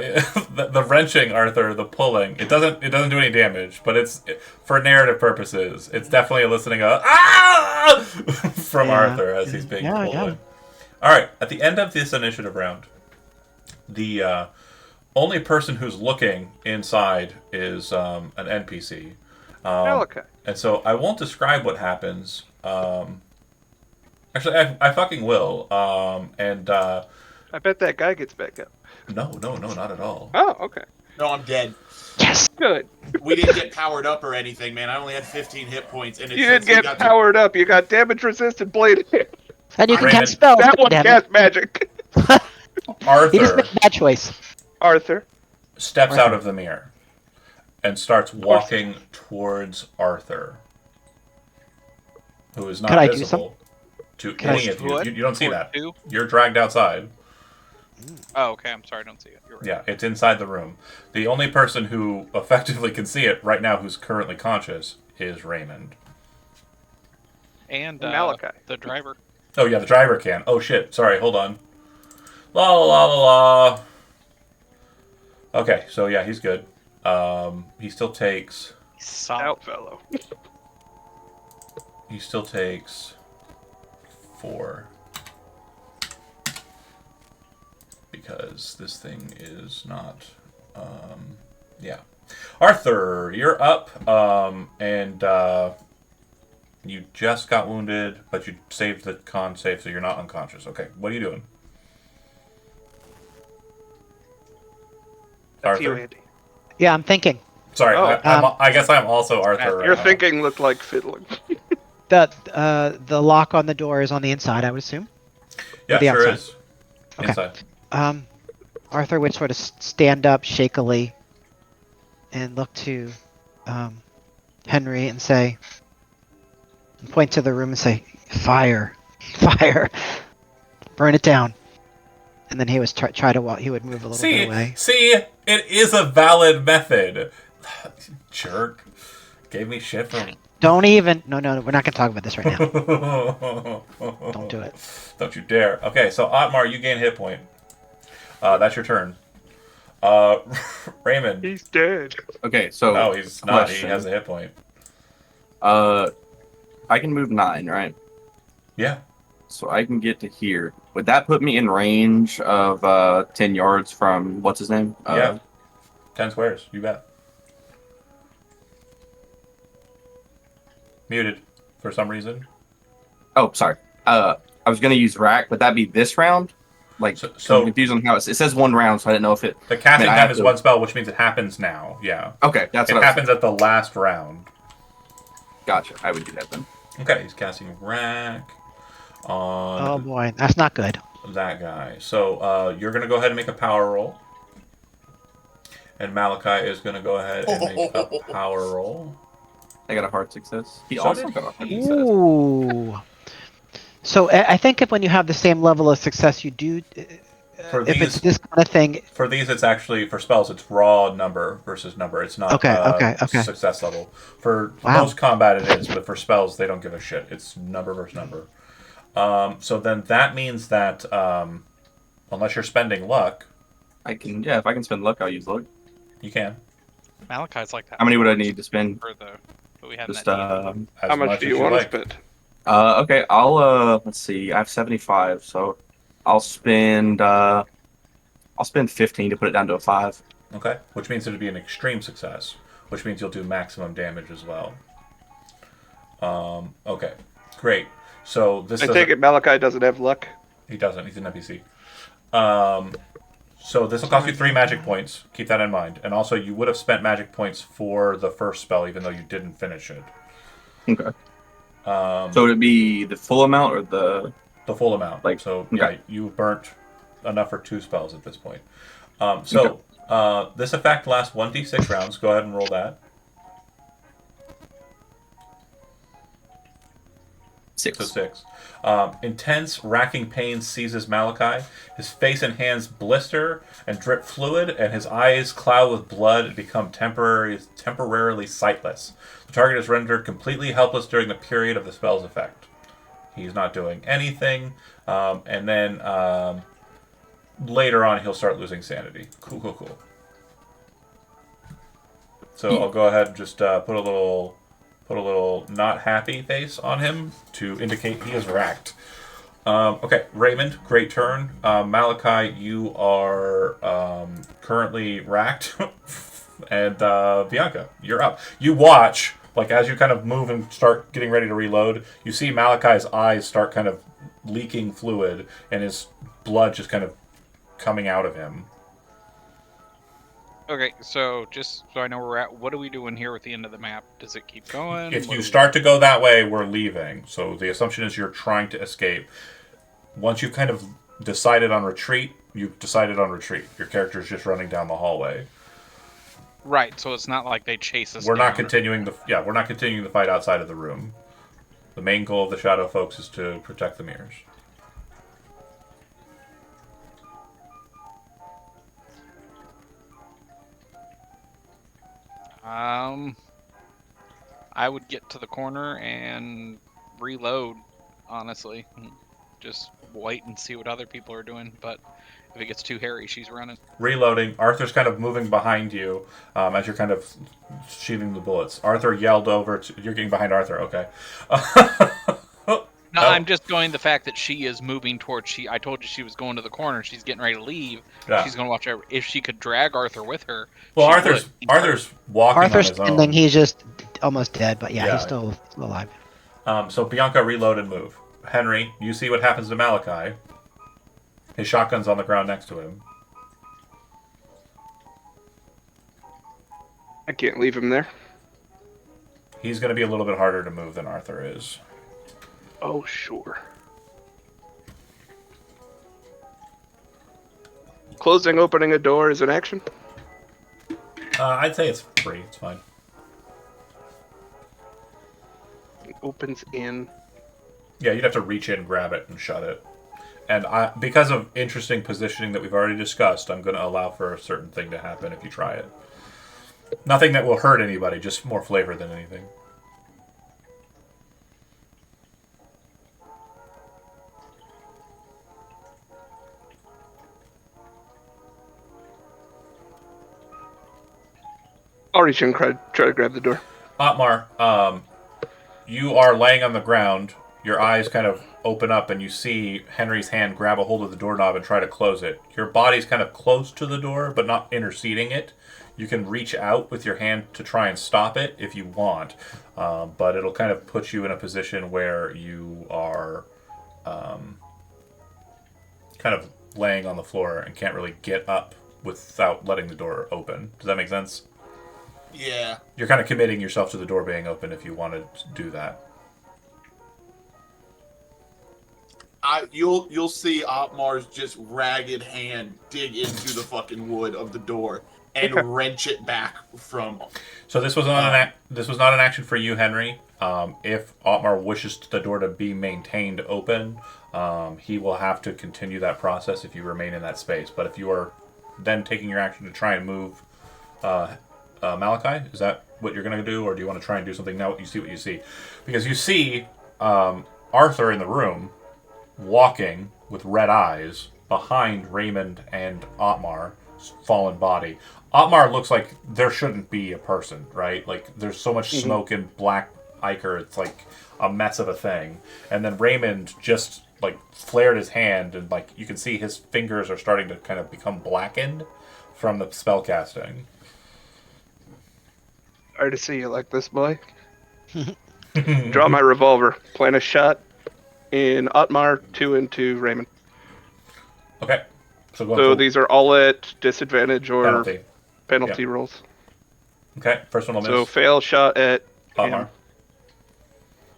the wrenching, Arthur, the pulling. It doesn't do any damage, but it's for narrative purposes. It's definitely eliciting a ah from Yeah. Arthur as he's being pulled Yeah. in. All right, at the end of this initiative round, the only person who's looking inside is an NPC. Malachi. And so I won't describe what happens. Actually, I fucking will. I bet that guy gets back up. No, not at all. Oh, okay. No, I'm dead. Yes. Good. We didn't get powered up or anything, man. I only had 15 hit points, and it You says didn't he get got powered up. You got damage resistant blade hand. And you can Raymond. cast spells. That one damn it. cast magic. He just Arthur made that choice. Arthur. steps Arthur. out of the mirror and starts walking towards Arthur, who is not Could I do visible to Can I any of you. What? You don't see Toward that. two? You're dragged outside. Oh, okay. I'm sorry. I don't see it. You're right. Yeah, it's inside the room. The only person who effectively can see it right now, who's currently conscious, is Raymond. And Malachi. the driver. Oh yeah, the driver can. Oh shit! Sorry, hold on. La la la la la. Okay, so yeah, he's good. He still takes. Out fellow. He still takes 4. Because this thing is not. Yeah. Arthur, you're up. And you just got wounded, but you saved the con save, so you're not unconscious. Okay, what are you doing? That's you, Arthur? Andy. Yeah, I'm thinking. Sorry, Oh. I guess I'm also Arthur. Your right now. thinking looked like fiddling. The lock on the door is on the inside, I would assume. Yeah, the sure outside. is. Okay. Inside. Arthur would sort of stand up shakily and look to Henry and say, and point to the room and say, "Fire, fire, burn it down." And then he was try to walk. He would move a little bit away. See, it is a valid method. Jerk. Gave me shit for. Don't even. No, we're not gonna talk about this right now. Don't do it. Don't you dare. Okay, so Otmar, you gain hit point. That's your turn. Raymond. He's dead. Okay, so No, he's not. He question. has a hit point. I can move 9, right? Yeah. So I can get to here. Would that put me in range of 10 yards from what's his name? Yeah. 10 squares. You bet. Muted for some reason. Oh, sorry. I was gonna use rack. Would that be this round? Like, So- I'm confused on how it says 1 round, so I didn't know if it. The casting I time have is to- 1 spell, which means it happens now. Yeah. Okay, that's It what I was happens at the last round. Gotcha. I would do that then. Okay, he's casting rack on Oh boy, that's not good. that guy. So you're going to go ahead and make a power roll. And Malachi is going to go ahead and make a power roll. I got a hard success. He So also did got a hard success. Ooh. So I think if when you have the same level of success, you do. For If it's these, this kind of thing, for these, it's actually, for spells, it's raw number versus number. It's not Okay. success level. For Wow. most combat, it is, but for spells, they don't give a shit. It's number versus number. So then that means that unless you're spending luck, I can, yeah, if I can spend luck, I'll use luck. You can. Malachi's like that. How many would I need to spend? For the but we had in Just that D&D. As How much do you want like. to spend? Okay, I'll let's see. I have 75, so I'll spend 15 to put it down to a 5. Okay. Which means it'd be an extreme success, which means you'll do maximum damage as well. Okay. Great. So this I take it Malachi doesn't have luck. He doesn't. He's an NPC. So this will cost you 3 magic points. Keep that in mind. And also, you would have spent magic points for the first spell, even though you didn't finish it. Okay. So would it be the full amount or the full amount? Like, so okay. yeah, you burnt enough for 2 spells at this point. This effect lasts 1d6 rounds. Go ahead and roll that. 6. So 6. Intense, racking pain seizes Malachi. His face and hands blister and drip fluid, and his eyes cloud with blood and become temporarily sightless. The target is rendered completely helpless during the period of the spell's effect. He's not doing anything, and then later on he'll start losing sanity. Cool. So I'll go ahead and just put a little not happy face on him to indicate he is racked. Okay, Raymond, great turn. Malachi, you are currently racked. And Bianca, you're up. You watch, like as you kind of move and start getting ready to reload, you see Malachi's eyes start kind of leaking fluid and his blood just kind of coming out of him. Okay, so just so I know where we're at, what are we doing here at the end of the map? Does it keep going? If What you do we- start to go that way, we're leaving. So the assumption is you're trying to escape. Once you've kind of decided on retreat, you've decided on retreat. Your character's just running down the hallway. Right, so it's not like they chase us. We're not down. continuing the fight outside of the room. The main goal of the Shadow folks is to protect the mirrors. I would get to the corner and reload, honestly. Just wait and see what other people are doing, but if it gets too hairy, she's running. Reloading. Arthur's kind of moving behind you as you're kind of shooting the bullets. Arthur yelled over to... You're getting behind Arthur, okay. No, I'm just going the fact that she is moving towards... I told you she was going to the corner. She's getting ready to leave. Yeah. She's going to watch over. If she could drag Arthur with her... Well, she Arthur's walking Arthur's on his own. standing. He's just almost dead, but yeah, Yeah. he's still alive. So Bianca, reload and move. Henry, you see what happens to Malachi. His shotgun's on the ground next to him. I can't leave him there. He's going to be a little bit harder to move than Arthur is. Oh, sure. Closing, opening a door is an action. I'd say it's free. It's fine. It opens in. Yeah, you'd have to reach in, grab it, and shut it. And because of interesting positioning that we've already discussed, I'm going to allow for a certain thing to happen if you try it. Nothing that will hurt anybody, just more flavor than anything. I'll reach in and try to grab the door. Otmar, you are laying on the ground. Your eyes kind of open up and you see Henry's hand grab a hold of the doorknob and try to close it. Your body's kind of close to the door, but not interceding it. You can reach out with your hand to try and stop it if you want, but it'll kind of put you in a position where you are kind of laying on the floor and can't really get up without letting the door open. Does that make sense? Yeah. You're kind of committing yourself to the door being open if you wanted to do that. You'll see Otmar's just ragged hand dig into the fucking wood of the door and wrench it back from. So this was not an action for you, Henry. If Otmar wishes the door to be maintained open, he will have to continue that process if you remain in that space. But if you are then taking your action to try and move Malachi, is that what you're going to do, or do you want to try and do something now? You see what you see, because you see Arthur in the room, walking with red eyes behind Raymond and Otmar, fallen body. Otmar looks like there shouldn't be a person, right? Like there's so much smoke and black ichor, it's like a mess of a thing. And then Raymond just like flared his hand, and like you can see his fingers are starting to kind of become blackened from the spell casting. Sorry to see you like this, boy. Draw my revolver. Plant a shot in Otmar, 2 into Raymond. Okay. So these are all at disadvantage or penalty Yeah. rolls. Okay, first one will miss. So fail shot at Otmar. him.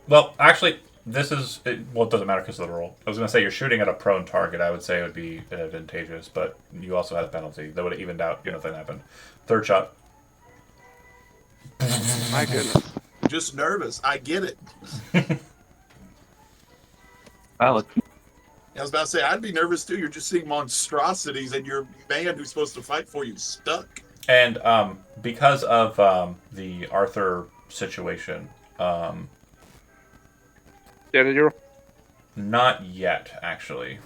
Well, actually, this is... it doesn't matter because of the roll. I was going to say you're shooting at a prone target. I would say it would be advantageous, but you also had a penalty. That would have evened out, if that happened. Third shot. My goodness. Just nervous. I get it. Valid. I was about to say, I'd be nervous too. You're just seeing monstrosities, and your man who's supposed to fight for you stuck. And because of the Arthur situation, Daniel, not yet, actually.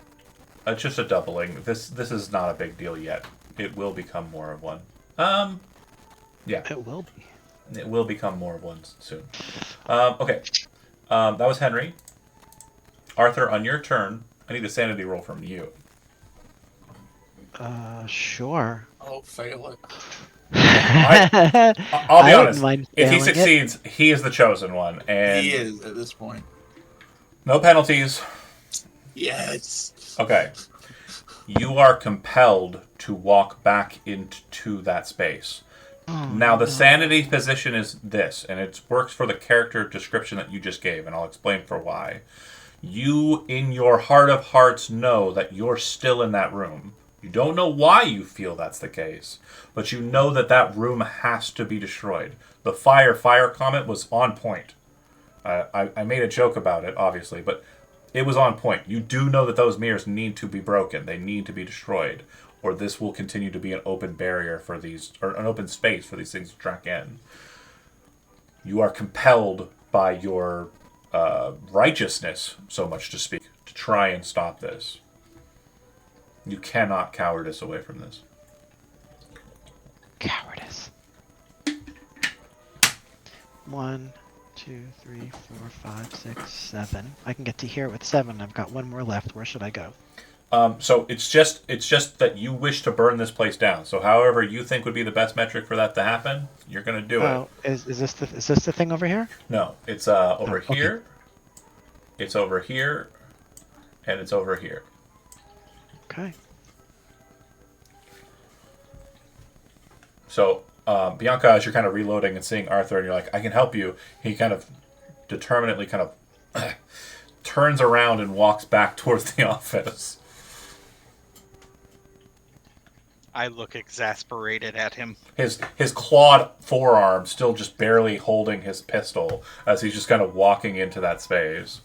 It's just a doubling. This is not a big deal yet. It will become more of one. Yeah. It will be. It will become more of one soon. Okay. That was Henry. Arthur, on your turn, I need a sanity roll from you. Sure. Oh, fail it. I'll be I honest. wouldn't mind If he failing it. succeeds, he is the chosen one. And He is at this point. no penalties. Yes. Okay. You are compelled to walk back into that space. Now, the sanity position is this, and it works for the character description that you just gave, and I'll explain for why. You, in your heart of hearts, know that you're still in that room. You don't know why you feel that's the case, but you know that that room has to be destroyed. The fire comment was on point. I made a joke about it, obviously, but it was on point. You do know that those mirrors need to be broken. They need to be destroyed, or this will continue to be an open barrier for these, or an open space for these things to track in. You are compelled by your righteousness, so much to speak, to try and stop this. You cannot cowardice away from this. Cowardice. 1, 2, 3, 4, 5, 6, 7. I can get to here with 7. I've got one more left. Where should I go? So it's just that you wish to burn this place down. So however you think would be the best metric for that to happen, you're going to do Oh, is this the thing over here? it. No, it's over okay. here. It's over here, and it's over here. Okay. So Bianca, as you're kind of reloading and seeing Arthur, and you're like, I can help you. He kind of determinately kind of turns around and walks back towards the office. I look exasperated at him. His clawed forearm still just barely holding his pistol as he's just kind of walking into that space.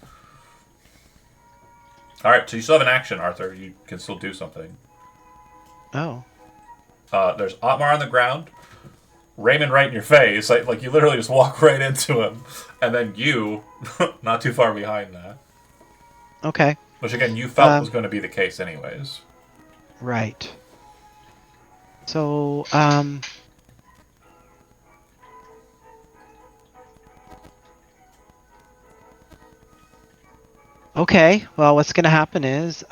All right, so you still have an action, Arthur. You can still do something. Oh. There's Otmar on the ground, Raymond right in your face. Like you literally just walk right into him, and then you, not too far behind that. Okay. Which again, you felt was going to be the case anyways. Right. So, okay, well, what's going to happen is,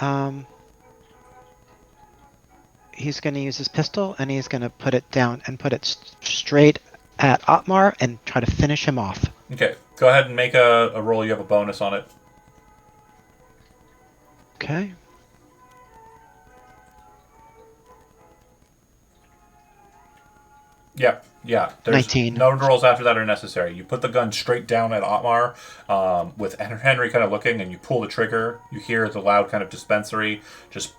he's going to use his pistol, and he's going to put it down and put it straight at Otmar and try to finish him off. Okay, go ahead and make a roll. You have a bonus on it. Okay. Yeah. There's 19. No rolls after that are necessary. You put the gun straight down at Otmar, with Henry kind of looking, and you pull the trigger. You hear the loud kind of dispensary just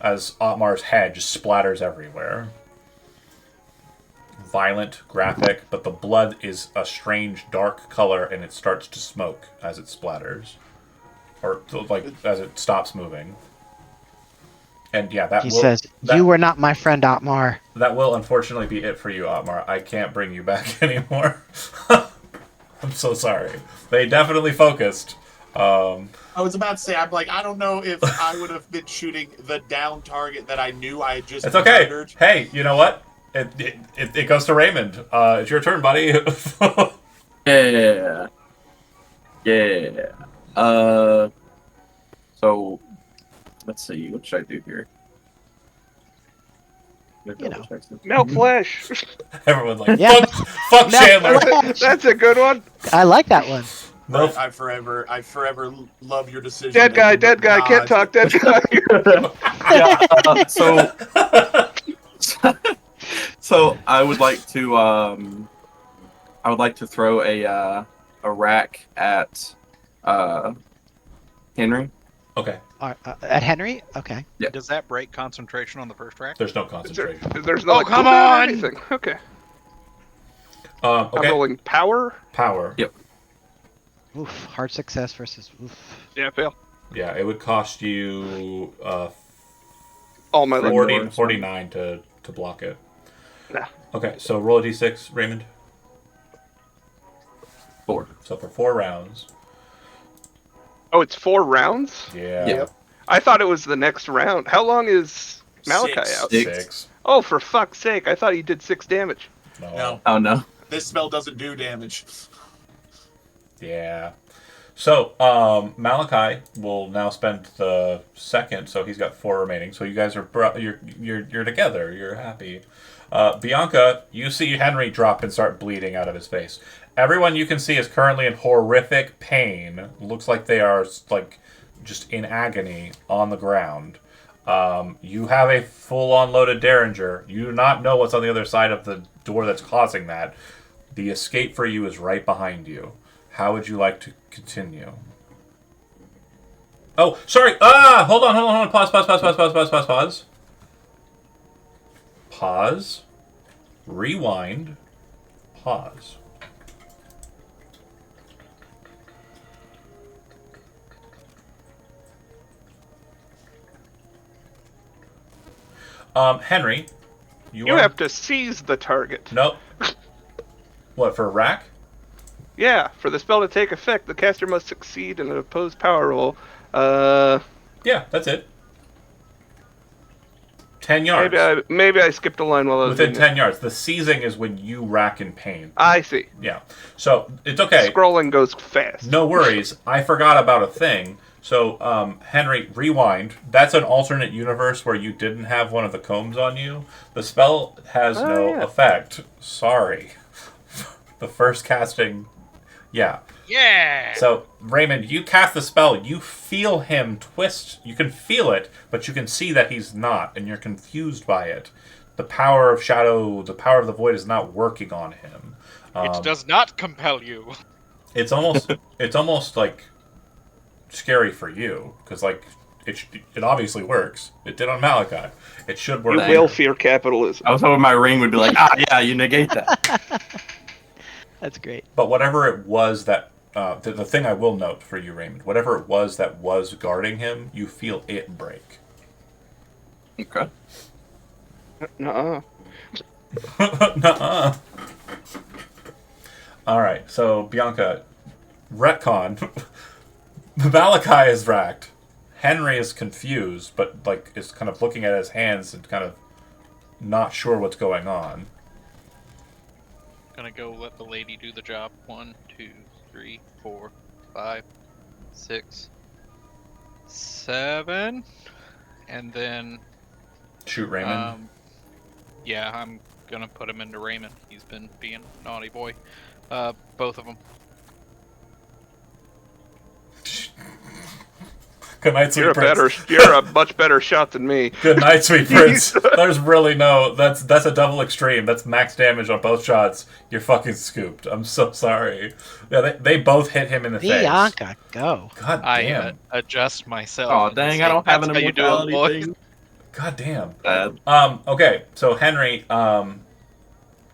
as Otmar's head just splatters everywhere. Violent, graphic, but the blood is a strange dark color, and it starts to smoke as it splatters, or like as it stops moving. And yeah, He says, "You were not my friend, Otmar." That will unfortunately be it for you, Otmar. I can't bring you back anymore. I'm so sorry. They definitely focused I was about to say, I'm like, I don't know if I would have been shooting the down target that I knew I had just It's okay. murdered. Hey, you know what? It goes to Raymond. It's your turn, buddy. Yeah. Yeah. So let's see. What should I do here? You know. Milk flesh. Everyone's like, Yeah. fuck Chandler. That's a good one. I like that one. No, I forever love your decision. Dead guy, making, dead guy, but can't talk, dead guy. Yeah. So I would like to throw a rack at Henry. okay. At Henry? Okay. Yeah. Does that break concentration on the first rack? There's no concentration. There's no. Oh, like, come cooldown or on! anything. Okay. Okay. I'm rolling power. Power. Yep. Oof. Hard success versus oof. Yeah, fail. Yeah, it would cost you All my luck. 40, 49 to block it. Nah. Okay, so roll a d6, Raymond. 4. So for 4 rounds. Oh, it's 4 rounds? Yeah. Yeah. I thought it was the next round. How long is Malachi 6. out? 6. Oh, for fuck's sake. I thought he did 6 damage. No, Oh no. this spell doesn't do damage. Yeah. So, Malachi will now spend the second, so he's got 4 remaining. So you guys are you're together. You're happy. Bianca, you see Henry drop and start bleeding out of his face. Everyone you can see is currently in horrific pain. Looks like they are like just in agony on the ground. You have a full-on loaded Derringer. You do not know what's on the other side of the door that's causing that. The escape for you is right behind you. How would you like to continue? Oh, sorry. Hold on. Pause. Pause. Rewind. Pause. Henry, You have to seize the target. Nope. What, for a rack? Yeah, for the spell to take effect, the caster must succeed in an opposed power roll. Yeah, that's it. 10 yards. Maybe I skipped a line while I was Within doing 10 yards. The seizing is when you rack in pain. I see. Yeah. So, it's okay. Scrolling goes fast. No worries. I forgot about a thing. So, Henry, rewind. That's an alternate universe where you didn't have one of the combs on you. The spell has no effect. Sorry. The first casting... Yeah. Yeah! So, Raymond, you cast the spell. You feel him twist. You can feel it, but you can see that he's not, and you're confused by it. The power of shadow, the power of the void is not working on him. It does not compel you. It's almost like scary for you, because like it obviously works. It did on Malachi. It should work. You will fear capitalism. I was hoping my ring would be like, yeah, you negate that. That's great. But whatever it was that the thing I will note for you, Raymond, whatever it was that was guarding him, you feel it break. Okay. Nuh-uh. Nuh-uh. All right, so Bianca, retcon. Malachi is racked. Henry is confused, but like is kind of looking at his hands and kind of not sure what's going on. Gonna go let the lady do the job. 1, 2, 3, 4, 5, 6, 7, and then Shoot Raymond. yeah, I'm gonna put him into Raymond. He's been being a naughty boy. Both of them. Good night, sweet You're prince. you're a much better shot than me. Good night, sweet prince. There's really no. That's a double extreme. That's max damage on both shots. You're fucking scooped. I'm so sorry. Yeah, they both hit him in the face. Bianca, go. God I damn. Adjust myself. Oh and dang! say, I don't have an "That's how you do it, immortality boys." thing. God damn. Bad. Okay, so Henry,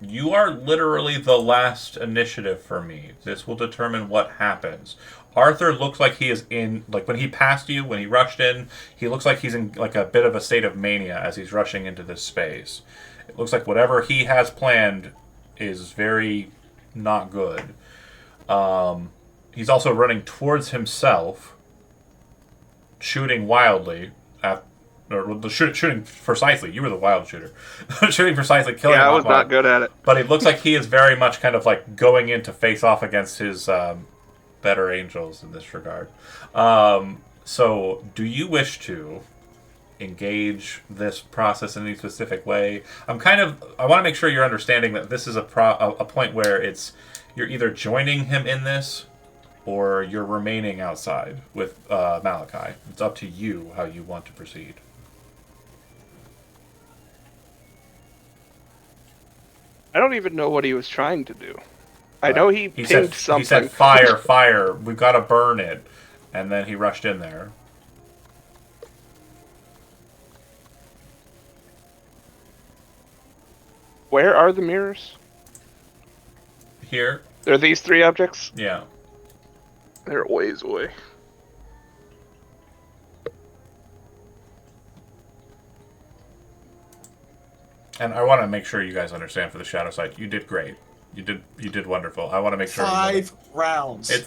you are literally the last initiative for me. This will determine what happens. Arthur looks like he is in, like when he passed you, when he rushed in, he looks like he's in like a bit of a state of mania as he's rushing into this space. It looks like whatever he has planned is very not good. he's also running towards himself, shooting wildly. Shooting precisely. You were the wild shooter. Shooting precisely, killing Yeah, I was Otmar. not good at it. But it looks like he is very much kind of like going in to face off against his better angels in this regard. So, do you wish to engage this process in any specific way? I want to make sure you're understanding that this is a point where you're either joining him in this or you're remaining outside with Malachi. It's up to you how you want to proceed. I don't even know what he was trying to do. I know he pinged said, something. He said, "Fire, fire! We've got to burn it," and then he rushed in there. Where are the mirrors? Here, They're these 3 objects? yeah. They're ways away. And I want to make sure you guys understand for the shadow side, you did great. You did wonderful. I want to make sure. 5 rounds. It,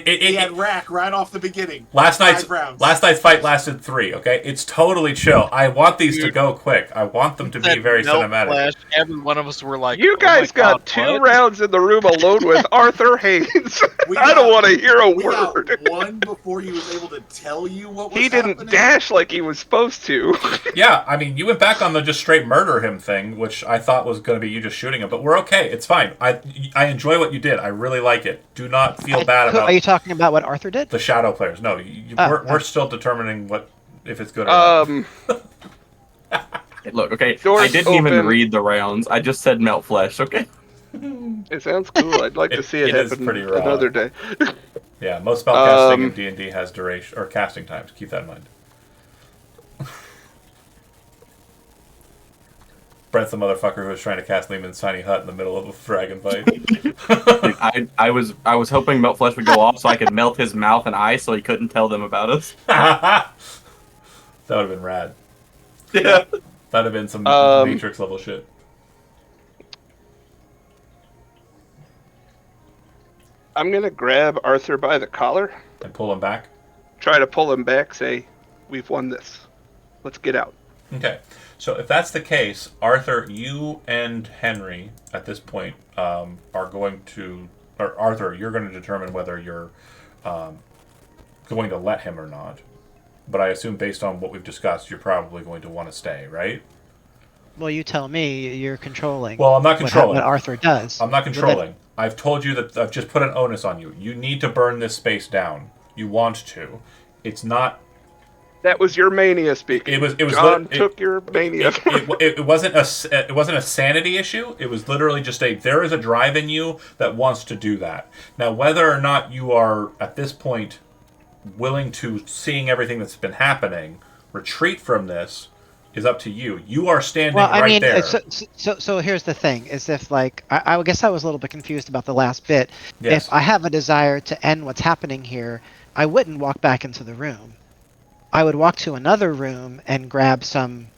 He had rack right off the beginning. Last 5 rounds. night's fight lasted 3. Okay, it's totally chill. I want these to go quick. I want them to be very cinematic. Flash, every one of us were like, You guys got 2 rounds in the room alone with Arthur Haynes. I don't want to hear a We word. got 1 before he was able to tell you what was He didn't happening. dash like he was supposed to. Yeah, I mean, you went back on the just straight murder him thing, which I thought was going to be you just shooting him, but we're okay. It's fine. I enjoy what you did. I really like it. Do not feel bad about. Are you talking about what Arthur did? The shadow players? No, we're still determining if it's good or not. Look, okay, Doors I didn't even open. read the rounds. I just said melt flesh, okay? It sounds cool. I'd like to see it, It is happen pretty raw. another day. Yeah, most spellcasting in D&D has duration or casting times. Keep that in mind. Brent's the motherfucker who was trying to cast Lehman's tiny hut in the middle of a dragon fight. Dude, I was hoping melt flesh would go off so I could melt his mouth and eyes so he couldn't tell them about us. That would have been rad. Yeah. That would have been some Matrix level shit. I'm going to grab Arthur by the collar, And pull him back. try to pull him back, say, we've won this. Let's get out. Okay. So if that's the case, Arthur, you and Henry at this point are going to, or Arthur, you're going to determine whether you're going to let him or not. But I assume based on what we've discussed, you're probably going to want to stay, right? Well, you tell me. You're controlling. Well, I'm not controlling. What Arthur does. I'm not controlling. I've told you that I've just put an onus on you. You need to burn this space down. You want to. It's not. That was your mania speaking. It was. John took your mania. It wasn't a sanity issue. It was literally just there is a drive in you that wants to do that. Now, whether or not you are at this point willing to, seeing everything that's been happening, retreat from this is up to you. You are standing there. So here's the thing: is if I guess I was a little bit confused about the last bit. Yes. If I have a desire to end what's happening here, I wouldn't walk back into the room. I would walk to another room and grab some,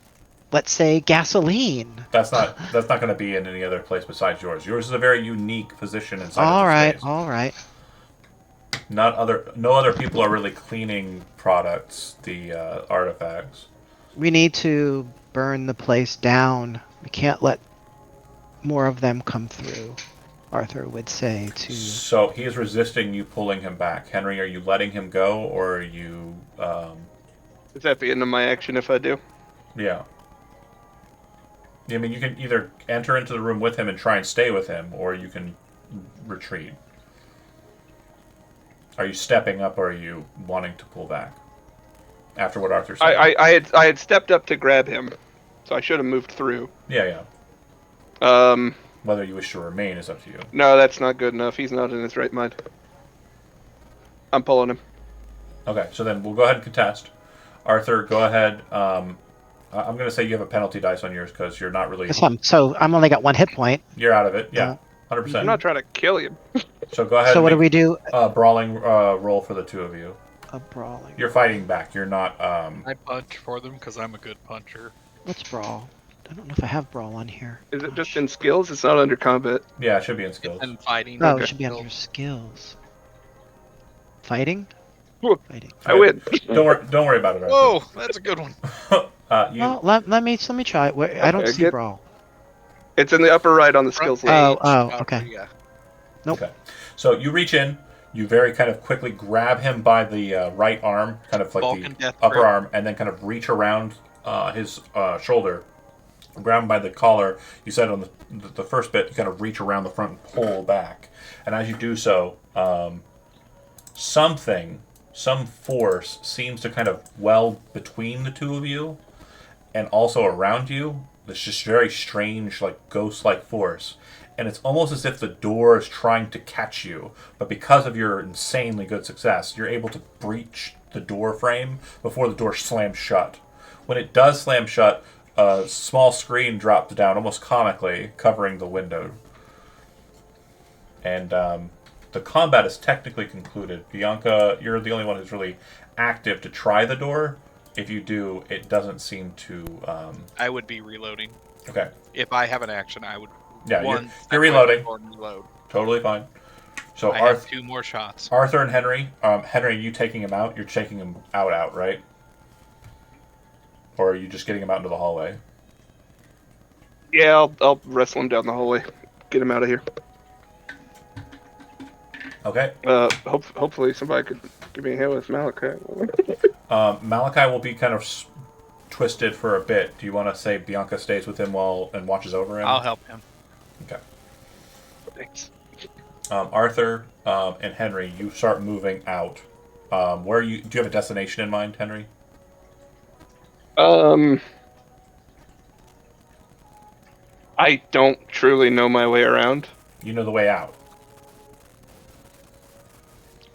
let's say, gasoline. That's not going to be in any other place besides yours. Yours is a very unique position inside All of the right, space. all right. No other people are really cleaning products, the artifacts. We need to burn the place down. We can't let more of them come through, Arthur would say to... So he is resisting you pulling him back. Henry, are you letting him go, or are you... Is that the end of my action if I do? Yeah. I mean, you can either enter into the room with him and try and stay with him, or you can retreat. Are you stepping up, or are you wanting to pull back? After what Arthur said. I had stepped up to grab him, so I should have moved through. Yeah. Um, Whether you wish to remain is up to you. no, that's not good enough. He's not in his right mind. I'm pulling him. Okay, so then we'll go ahead and contest. Arthur, go ahead. I'm going to say you have a penalty dice on yours because you're not really... So I'm only got 1 hit point. You're out of it, yeah. 100%. I'm not trying to kill you. So go ahead. So what do and we do? brawling roll for the two of you. A brawling. You're fighting back. You're not. I punch for them because I'm a good puncher. What's brawl? I don't know if I have brawl on here. Is it just in skills? It's not under combat. Yeah, it should be in skills. And fighting. No, Okay. it should be under skills. Fighting? Whoa. Fighting. I win. Don't worry about it. Arthur. Whoa, that's a good one. Well, let me try it. I don't Okay, see get- brawl. It's in the upper right on the Front skills list. page, Oh, upper, okay. Yeah. Nope. Okay. So you reach in, you very kind of quickly grab him by the right arm, kind of like Vulcan the death upper grip. arm, and then kind of reach around his shoulder, grab him by the collar. You said on the first bit, you kind of reach around the front and pull back. And as you do so, some force seems to kind of well between the two of you and also around you. This just very strange, like ghost-like force. And it's almost as if the door is trying to catch you, but because of your insanely good success, you're able to breach the door frame before the door slams shut. When it does slam shut, a small screen drops down, almost comically, covering the window. And the combat is technically concluded. Bianca, you're the only one who's really active to try the door. If you do, it doesn't seem to... I would be reloading. Okay. If I have an action, I would. Yeah, one you're step away reloading. from the door and reload. Totally fine. So I have 2 more shots. Arthur and Henry. Henry, are you taking him out? You're taking him out, right? Or are you just getting him out into the hallway? Yeah, I'll wrestle him down the hallway. Get him out of here. Okay. Hopefully somebody could give me a hand with Malachi. Malachi will be kind of twisted for a bit. Do you want to say Bianca stays with him and watches over him? I'll help him. Okay. Thanks. Arthur and Henry, you start moving out. Do you have a destination in mind, Henry? I don't truly know my way around. You know the way out.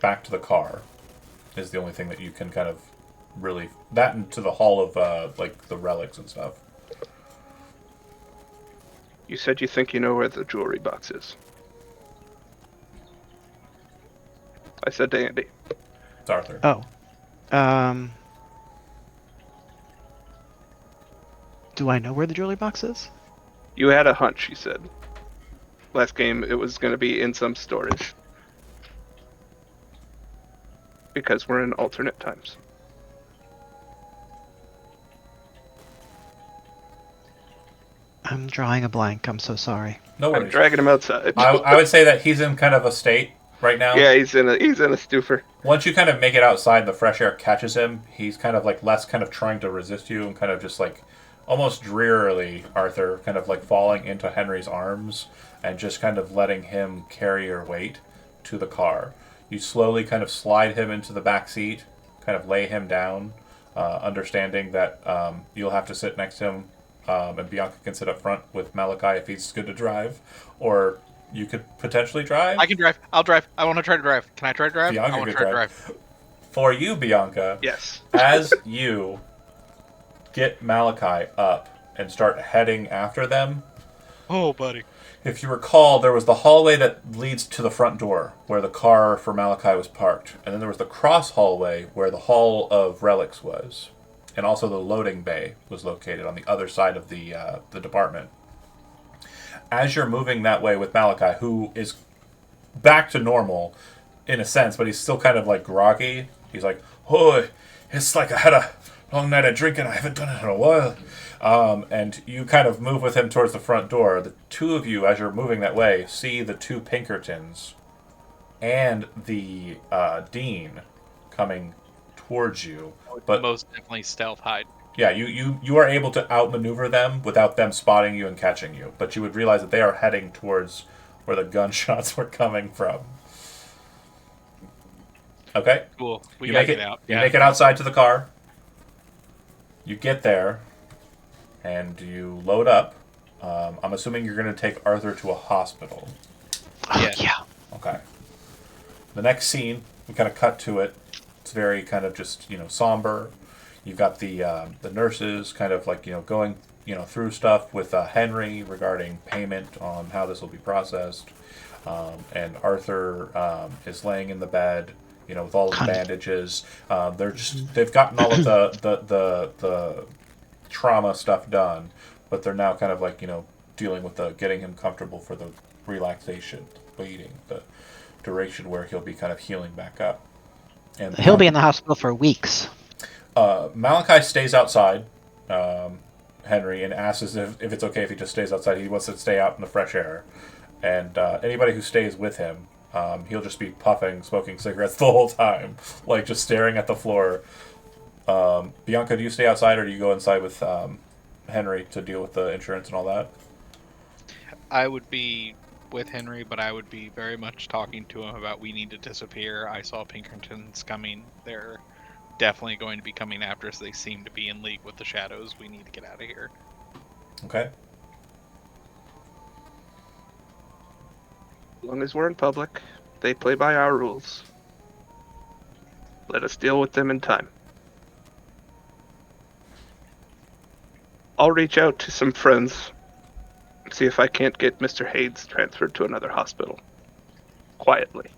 Back to the car is the only thing that you can kind of really... That and to the hall of, like, the relics and stuff. You said you think you know where the jewelry box is. I said to Andy. It's Arthur. Oh. Do I know where the jewelry box is? You had a hunch, you said. Last game, it was going to be in some storage. Because we're in alternate times. I'm drawing a blank. I'm so sorry. No I'm worries. dragging him outside. I would say that he's in kind of a state right now. Yeah, he's in a stupor. Once you kind of make it outside, the fresh air catches him. He's kind of like less kind of trying to resist you and kind of just like almost drearily, Arthur, kind of like falling into Henry's arms and just kind of letting him carry your weight to the car. You slowly kind of slide him into the back seat, kind of lay him down, understanding that you'll have to sit next to him, and Bianca can sit up front with Malachi if he's good to drive, or you could potentially drive. I can drive. I'll drive. I want to try to drive. Can I try to drive? Bianca I want to could try to drive. drive. For you, Bianca, Yes. as you get Malachi up and start heading after them, Oh, buddy. if you recall, there was the hallway that leads to the front door where the car for Malachi was parked. And then there was the cross hallway where the Hall of Relics was. And also the loading bay was located on the other side of the department. As you're moving that way with Malachi, who is back to normal in a sense, but he's still kind of like groggy. He's like, oh, it's like I had a long night of drinking. I haven't done it in a while. And you kind of move with him towards the front door. The two of you, as you're moving that way, see the two Pinkertons and the Dean coming towards you. But Most definitely stealth hide. yeah, you are able to outmaneuver them without them spotting you and catching you. But you would realize that they are heading towards where the gunshots were coming from. Okay? Cool. We You gotta make get out. You make it outside to the car. You get there, and you load up. I'm assuming you're going to take Arthur to a hospital. Oh, Yeah. yeah. Okay. The next scene, we kind of cut to it. It's very kind of just, somber. You've got the nurses kind of like, going, through stuff with Henry regarding payment on how this will be processed. And Arthur is laying in the bed, with all the bandages. They've gotten all of the trauma stuff done, but they're now kind of like, dealing with getting him comfortable for the relaxation, waiting, the duration where he'll be kind of healing back up. And He'll be in the hospital for weeks. Malachi stays outside, Henry, and asks if it's okay if he just stays outside. He wants to stay out in the fresh air. And anybody who stays with him, he'll just be puffing, smoking cigarettes the whole time, like just staring at the floor. Bianca, do you stay outside or do you go inside with Henry to deal with the insurance and all that? I would be with Henry, but I would be very much talking to him about we need to disappear. I saw Pinkertons coming. They're definitely going to be coming after us. They seem to be in league with the shadows. We need to get out of here. Okay. As long as we're in public, they play by our rules. Let us deal with them in time. I'll reach out to some friends, see if I can't get Mr. Hayes transferred to another hospital. Quietly.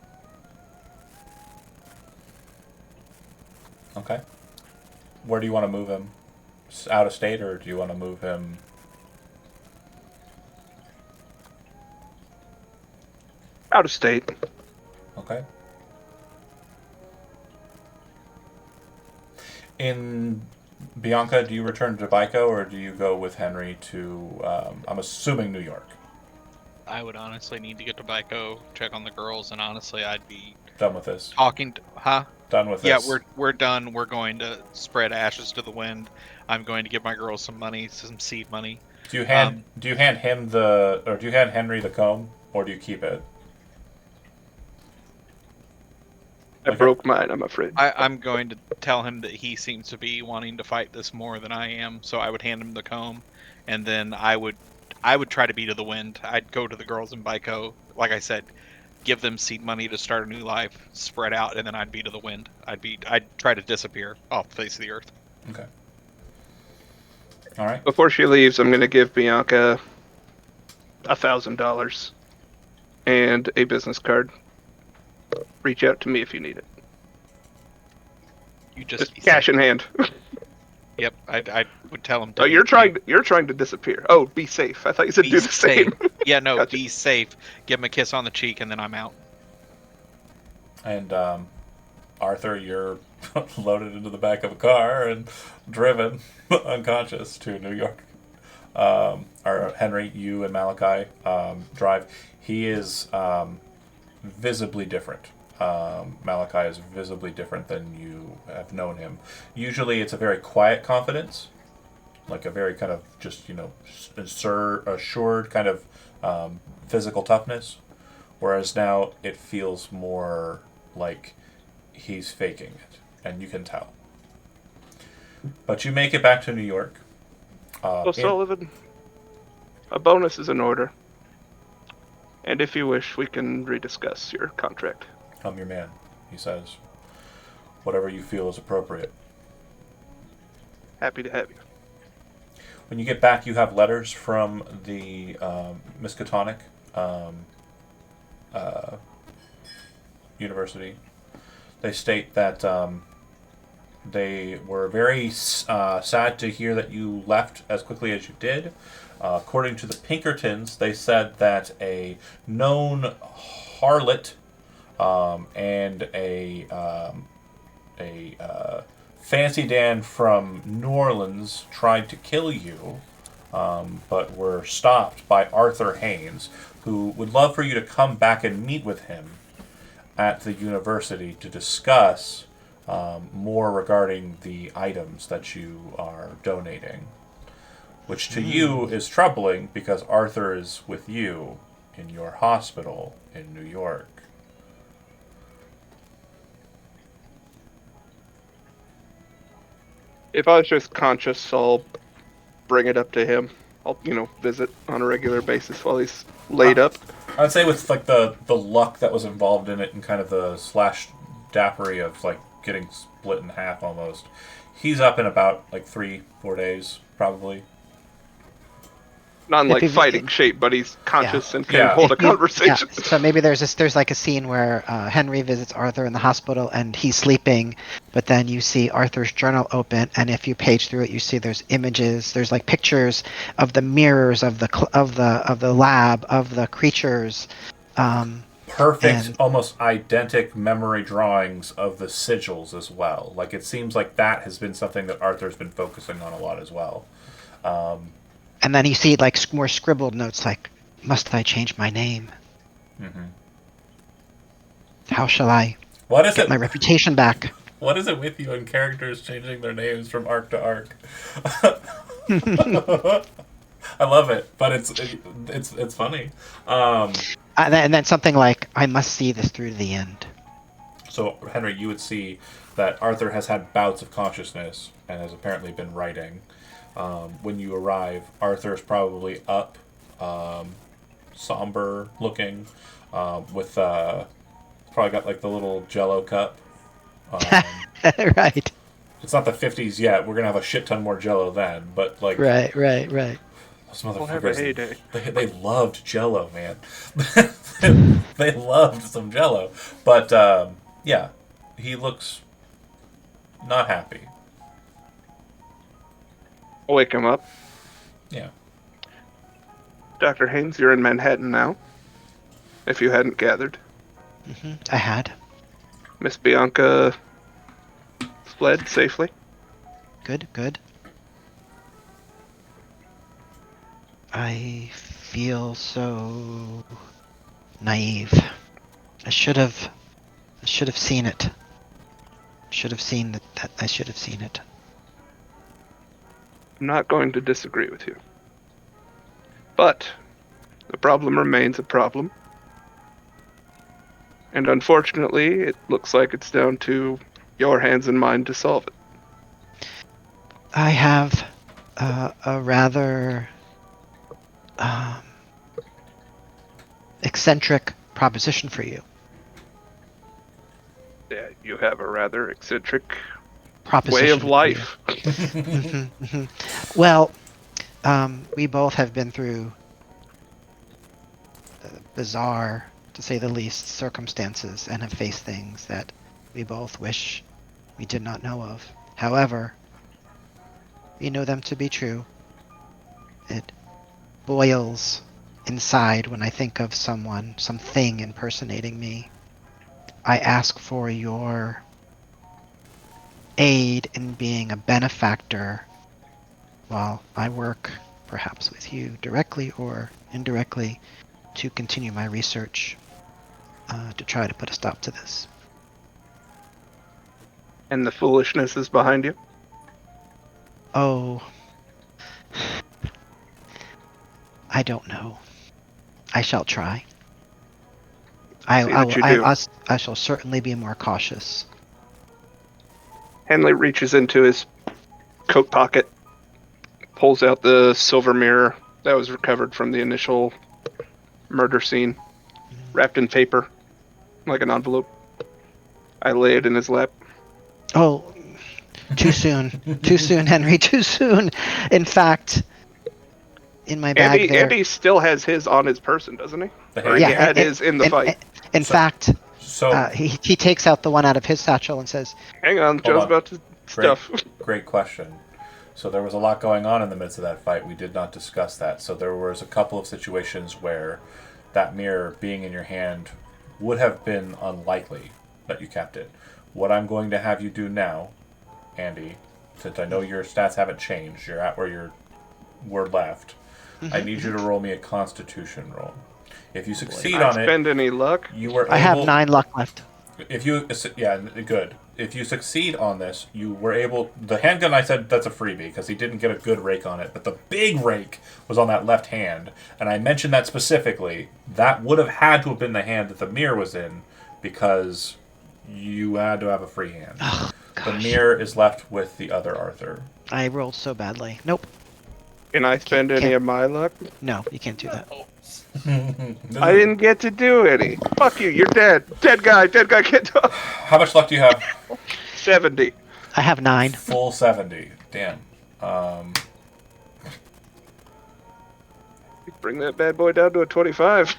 Okay. Where do you want to move him? Out of state, or do you want to move him? Out of state. Okay. In Bianca, do you return to Vico, or do you go with Henry to, I'm assuming, New York? I would honestly need to get to Bico, check on the girls, and honestly, I'd be Done with this. talking to... Huh? Done with Yeah, this. we're done. We're going to spread ashes to the wind. I'm going to give my girls some money, some seed money. Do you hand him do you hand Henry the comb, or do you keep it? I broke mine, I'm afraid. I'm going to tell him that he seems to be wanting to fight this more than I am, so I would hand him the comb, and then I would try to be to the wind. I'd go to the girls in Bico, like I said, give them seed money to start a new life, spread out, and then I'd be to the wind. I'd try to disappear off the face of the earth. Okay. All right. Before she leaves, I'm going to give Bianca $1,000 and a business card. Reach out to me if you need it. You just Just cash in hand. Yep, I would tell him. Oh, you're trying to disappear. Oh, be safe. I thought you said do the same. Yeah, no, Gotcha. Be safe. Give him a kiss on the cheek, and then I'm out. And Arthur, you're loaded into the back of a car and driven unconscious to New York. Or Henry, you and Malachi drive. He is visibly different. Malachi is visibly different than you have known him. Usually it's a very quiet confidence, like a very kind of just, assured kind of physical toughness, whereas now it feels more like he's faking it, and you can tell. But you make it back to New York. Sullivan, a bonus is in order. And if you wish, we can rediscuss your contract. I'm your man, he says. Whatever you feel is appropriate. Happy to have you. When you get back, you have letters from the Miskatonic University. They state that they were very sad to hear that you left as quickly as you did. According to the Pinkertons, they said that a known harlot and a fancy Dan from New Orleans tried to kill you, but were stopped by Arthur Haynes, who would love for you to come back and meet with him at the university to discuss more regarding the items that you are donating. Which to you is troubling because Arthur is with you in your hospital in New York. If I was just conscious, I'll bring it up to him. I'll, visit on a regular basis while he's laid up. I'd say with like the luck that was involved in it and kind of the slash dappery of like getting split in half almost, he's up in about like 3-4 days probably. Not in like fighting shape, but he's conscious and can hold a Yeah. conversation. So maybe there's like a scene where Henry visits Arthur in the hospital and he's sleeping, but then you see Arthur's journal open, and if you page through it, you see there's images, there's like pictures of the mirrors of the lab, of the creatures. perfect, And- almost identical memory drawings of the sigils as well. Like, it seems like that has been something that Arthur's been focusing on a lot as well. And then you see like more scribbled notes like, "Must I change my name? Mm-hmm. How shall I What is get it? my reputation back?" What is it with you and characters changing their names from arc to arc? I love it, but it's funny. And then something like, "I must see this through to the end." So, Henry, you would see that Arthur has had bouts of consciousness and has apparently been writing. When you arrive, Arthur's probably up, somber looking, with probably got like the little Jello cup. Right, It's not the 50s yet. We're gonna have a shit ton more Jello then, but like right. those We'll have a motherfuckers, heyday. they loved Jello, man. They loved some Jello, but yeah, he looks not happy. I'll wake him up. Yeah. Dr. Haynes, you're in Manhattan now. If you hadn't gathered. I had. Miss Bianca fled safely. Good. I feel so naive. I should have seen it. Should have seen that. I should have seen it. I'm not going to disagree with you. But the problem remains a problem. And unfortunately, it looks like it's down to your hands and mine to solve it. I have a rather eccentric proposition for you. Yeah, you have a rather eccentric Proposition way of for you. life. Well, we both have been through bizarre, to say the least, circumstances and have faced things that we both wish we did not know of. However, we know them to be true. It boils inside when I think of something impersonating me. I ask for your aid in being a benefactor while I work, perhaps with you directly or indirectly, to continue my research to try to put a stop to this. And the foolishness is behind you. Oh, I don't know. I shall try. See what you do. I shall certainly be more cautious. Henley reaches into his coat pocket, pulls out the silver mirror that was recovered from the initial murder scene, wrapped in paper, like an envelope. I lay it in his lap. Oh, too soon. Too soon, Henry. Too soon. In fact, in my bag there. Andy still has his on his person, doesn't he? The Or hand- he had his in the fight. In fact, So he takes out the one out of his satchel and says, Hang on, Joe's on. about to stuff. Great question. So there was a lot going on in the midst of that fight. We did not discuss that. So there was a couple of situations where that mirror being in your hand would have been unlikely that you kept it. What I'm going to have you do now, Andy, since I know your stats haven't changed, you're at where you were left. I need you to roll me a Constitution roll. If you succeed Not on it, spend any luck. you were I have able- 9 luck left. If you, yeah, good. If you succeed on this, you were able. The handgun, I said that's a freebie because he didn't get a good rake on it, but the big rake was on that left hand, and I mentioned that specifically. That would have had to have been the hand that the mirror was in, because you had to have a free hand. Oh, The gosh. mirror is left with the other Arthur. I rolled so badly. Nope. Can I spend any Can't- of my luck? No, you can't do that. I didn't get to do any. Fuck you, you're dead. Dead guy can't talk. How much luck do you have? 70. I have 9. Full 70. Damn. Bring that bad boy down to a 25.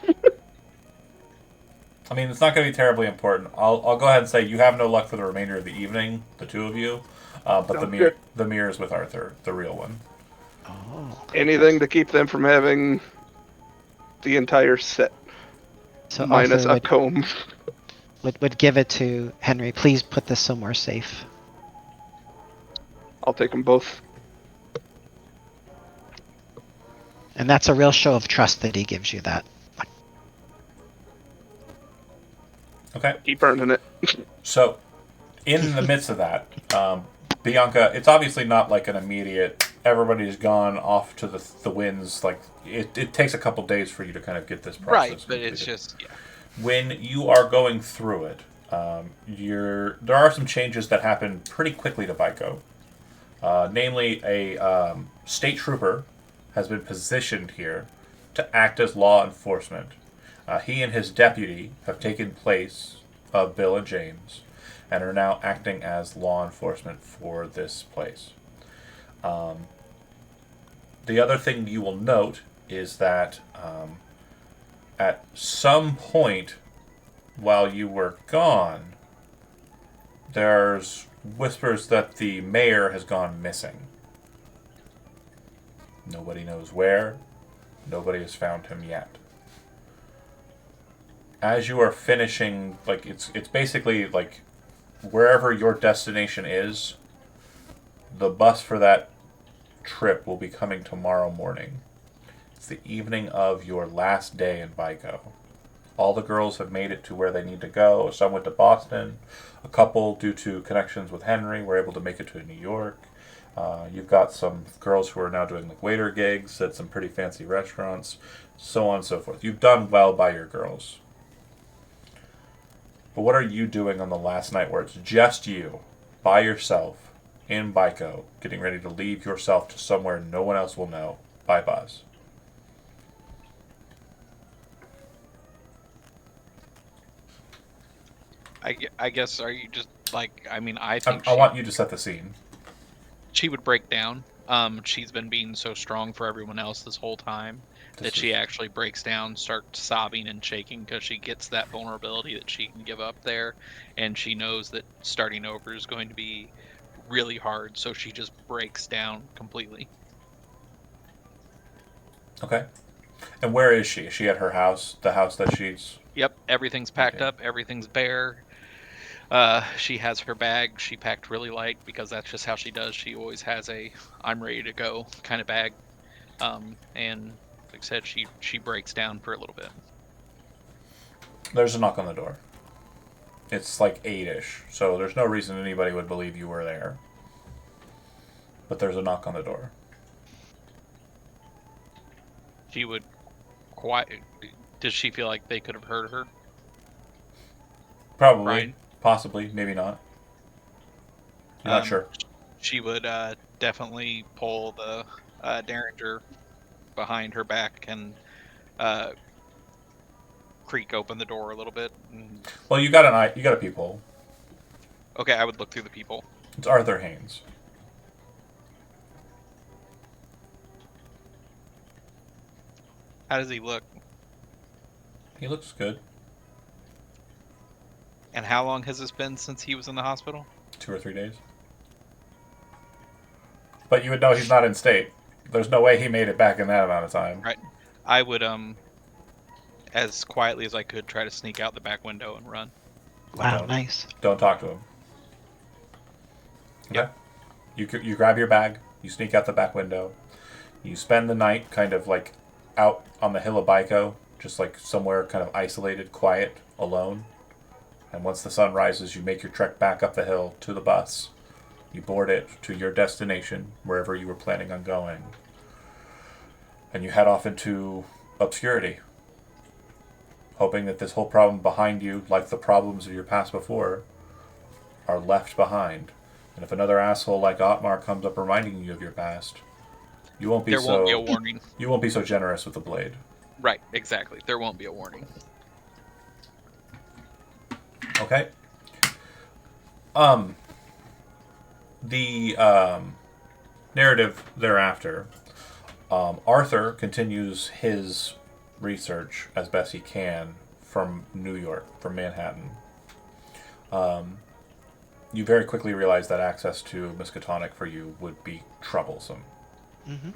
I mean, it's not going to be terribly important. I'll go ahead and say you have no luck for the remainder of the evening, the two of you. But Sounds the mirror is with Arthur, the real one. Oh. Anything to keep them from having the entire set. So minus Arthur a comb. would give it to Henry. Please put this somewhere safe. I'll take them both. And that's a real show of trust that he gives you that. Okay. Keep earning it. So, in the midst of that, Bianca, it's obviously not like an immediate. Everybody's gone off to the winds. Like it takes a couple days for you to kind of get this process Right, but it's completed. just When you are going through it, there are some changes that happen pretty quickly to Baiko. Namely, a state trooper has been positioned here to act as law enforcement. He and his deputy have taken place of Bill and James and are now acting as law enforcement for this place. The other thing you will note is that at some point while you were gone, there's whispers that the mayor has gone missing. Nobody knows where. Nobody has found him yet. As you are finishing, like it's basically like wherever your destination is, the bus for that trip will be coming tomorrow morning. It's the evening of your last day in Vico. All the girls have made it to where they need to go. Some went to Boston. A couple, due to connections with Henry, were able to make it to New York. You've got some girls who are now doing like waiter gigs at some pretty fancy restaurants, so on and so forth. You've done well by your girls. But what are you doing on the last night where it's just you, by yourself, in Baiko, getting ready to leave yourself to somewhere no one else will know, by bus? I guess, are you just like, I mean, I think I want you to set the scene. she would break down. She's been being so strong for everyone else this whole time that she actually breaks down, starts sobbing and shaking because she gets that vulnerability that she can give up there, and she knows that starting over is going to be really hard, so she just breaks down completely. Okay. And where is she? Is she at her house? The house that she's... Yep, everything's packed Okay. up, everything's bare. She has her bag. She packed really light because that's just how she does. She always has a "I'm ready to go" kind of bag. And like I said, she breaks down for a little bit. There's a knock on the door. It's like 8-ish, so there's no reason anybody would believe you were there. But there's a knock on the door. She would quiet. Does she feel like they could have heard her? Probably. Right. Possibly. Maybe not. You're not sure. She would definitely pull the derringer behind her back and creak open the door a little bit. Well, you got an eye. You got a peephole. Okay, I would look through the people. It's Arthur Haynes. How does he look? He looks good. And how long has this been since he was in the hospital? 2 or 3 days. But you would know he's not in state. There's no way he made it back in that amount of time. Right. I would, as quietly as I could, try to sneak out the back window and run. Wow, Don't. nice. Don't talk to him. Okay. Yep. You grab your bag. You sneak out the back window. You spend the night kind of like out on the hill of Baiko, just like somewhere kind of isolated, quiet, alone. And once the sun rises, you make your trek back up the hill to the bus. You board it to your destination, wherever you were planning on going. And you head off into obscurity, hoping that this whole problem behind you, like the problems of your past before, are left behind. And if another asshole like Otmar comes up reminding you of your past, you won't be There won't be a warning. You won't be so generous with the blade. Right, exactly. There won't be a warning. Okay. The narrative thereafter, Arthur continues his research as best he can from New York, from Manhattan. You very quickly realize that access to Miskatonic for you would be troublesome. Mm-hmm.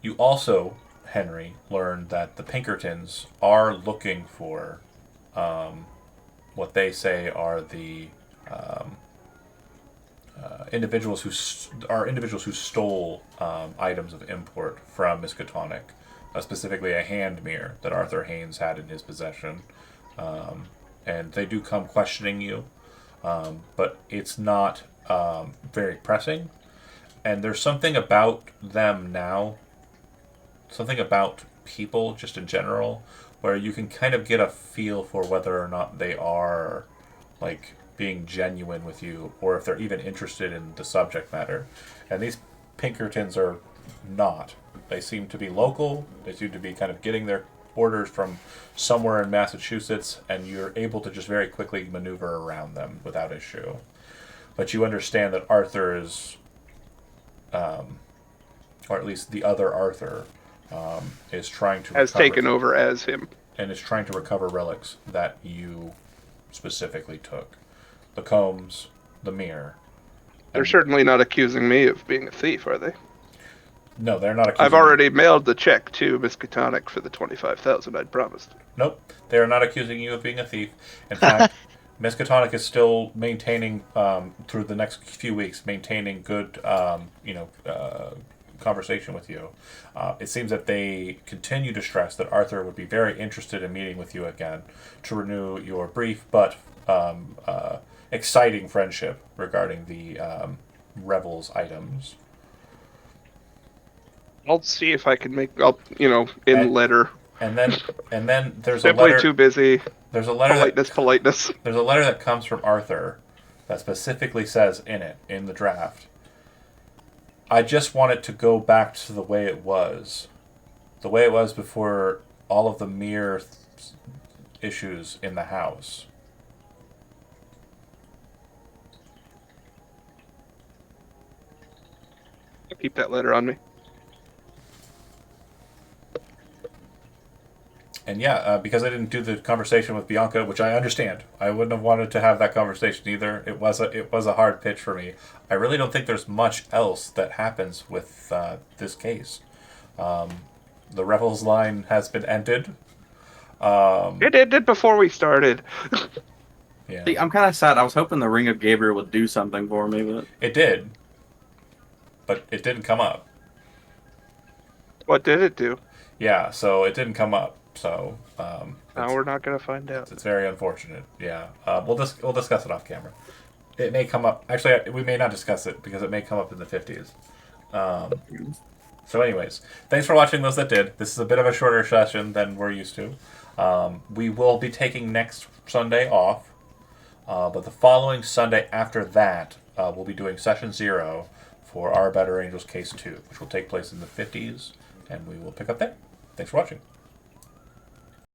You also Henry, learn that the Pinkertons are looking for what they say are the individuals who stole items of import from Miskatonic, specifically a hand mirror that Arthur Haynes had in his possession, and they do come questioning you, but it's not very pressing. And there's something about them now, something about people just in general, where you can kind of get a feel for whether or not they are like being genuine with you, or if they're even interested in the subject matter. And these Pinkertons are not. They seem to be local. They seem to be kind of getting their orders from somewhere in Massachusetts, and you're able to just very quickly maneuver around them without issue. But you understand that Arthur is, or at least the other Arthur, is trying to Has recover, taken over as him. and is trying to recover relics that you specifically took. The combs, the mirror. They're And- certainly not accusing me of being a thief, are they? No, they're not accusing I've already mailed the check to Miskatonic for the 25,000 I'd promised. Nope, they are not accusing you of being a thief. In fact, Miskatonic is still maintaining, through the next few weeks, maintaining good, conversation with you. It seems that they continue to stress that Arthur would be very interested in meeting with you again to renew your brief but exciting friendship regarding the Rebels items. I'll see if I can make up, in And- letter. And then there's a Simply letter. too busy. There's a letter. Politeness. There's a letter that comes from Arthur that specifically says in the draft, I just want it to go back to the way it was. The way it was before all of the mirror issues in the house. I'll keep that letter on me. And yeah, because I didn't do the conversation with Bianca, which I understand, I wouldn't have wanted to have that conversation either. It was a hard pitch for me. I really don't think there's much else that happens with this case. The Rebels line has been ended. It ended before we started. Yeah, See, I'm kind of sad. I was hoping the Ring of Gabriel would do something for me, but it did, but it didn't come up. What did it do? Yeah, so it didn't come up. So Now we're not going to find out. it's very unfortunate. Yeah, we'll discuss it off camera. It may come up. Actually, we may not discuss it because it may come up in the 50s. So, anyways, thanks for watching those that did. This is a bit of a shorter session than we're used to. We will be taking next Sunday off, but the following Sunday after that, we'll be doing session 0 for Our Better Angels Case 2, which will take place in the 50s, and we will pick up there. Thanks for watching.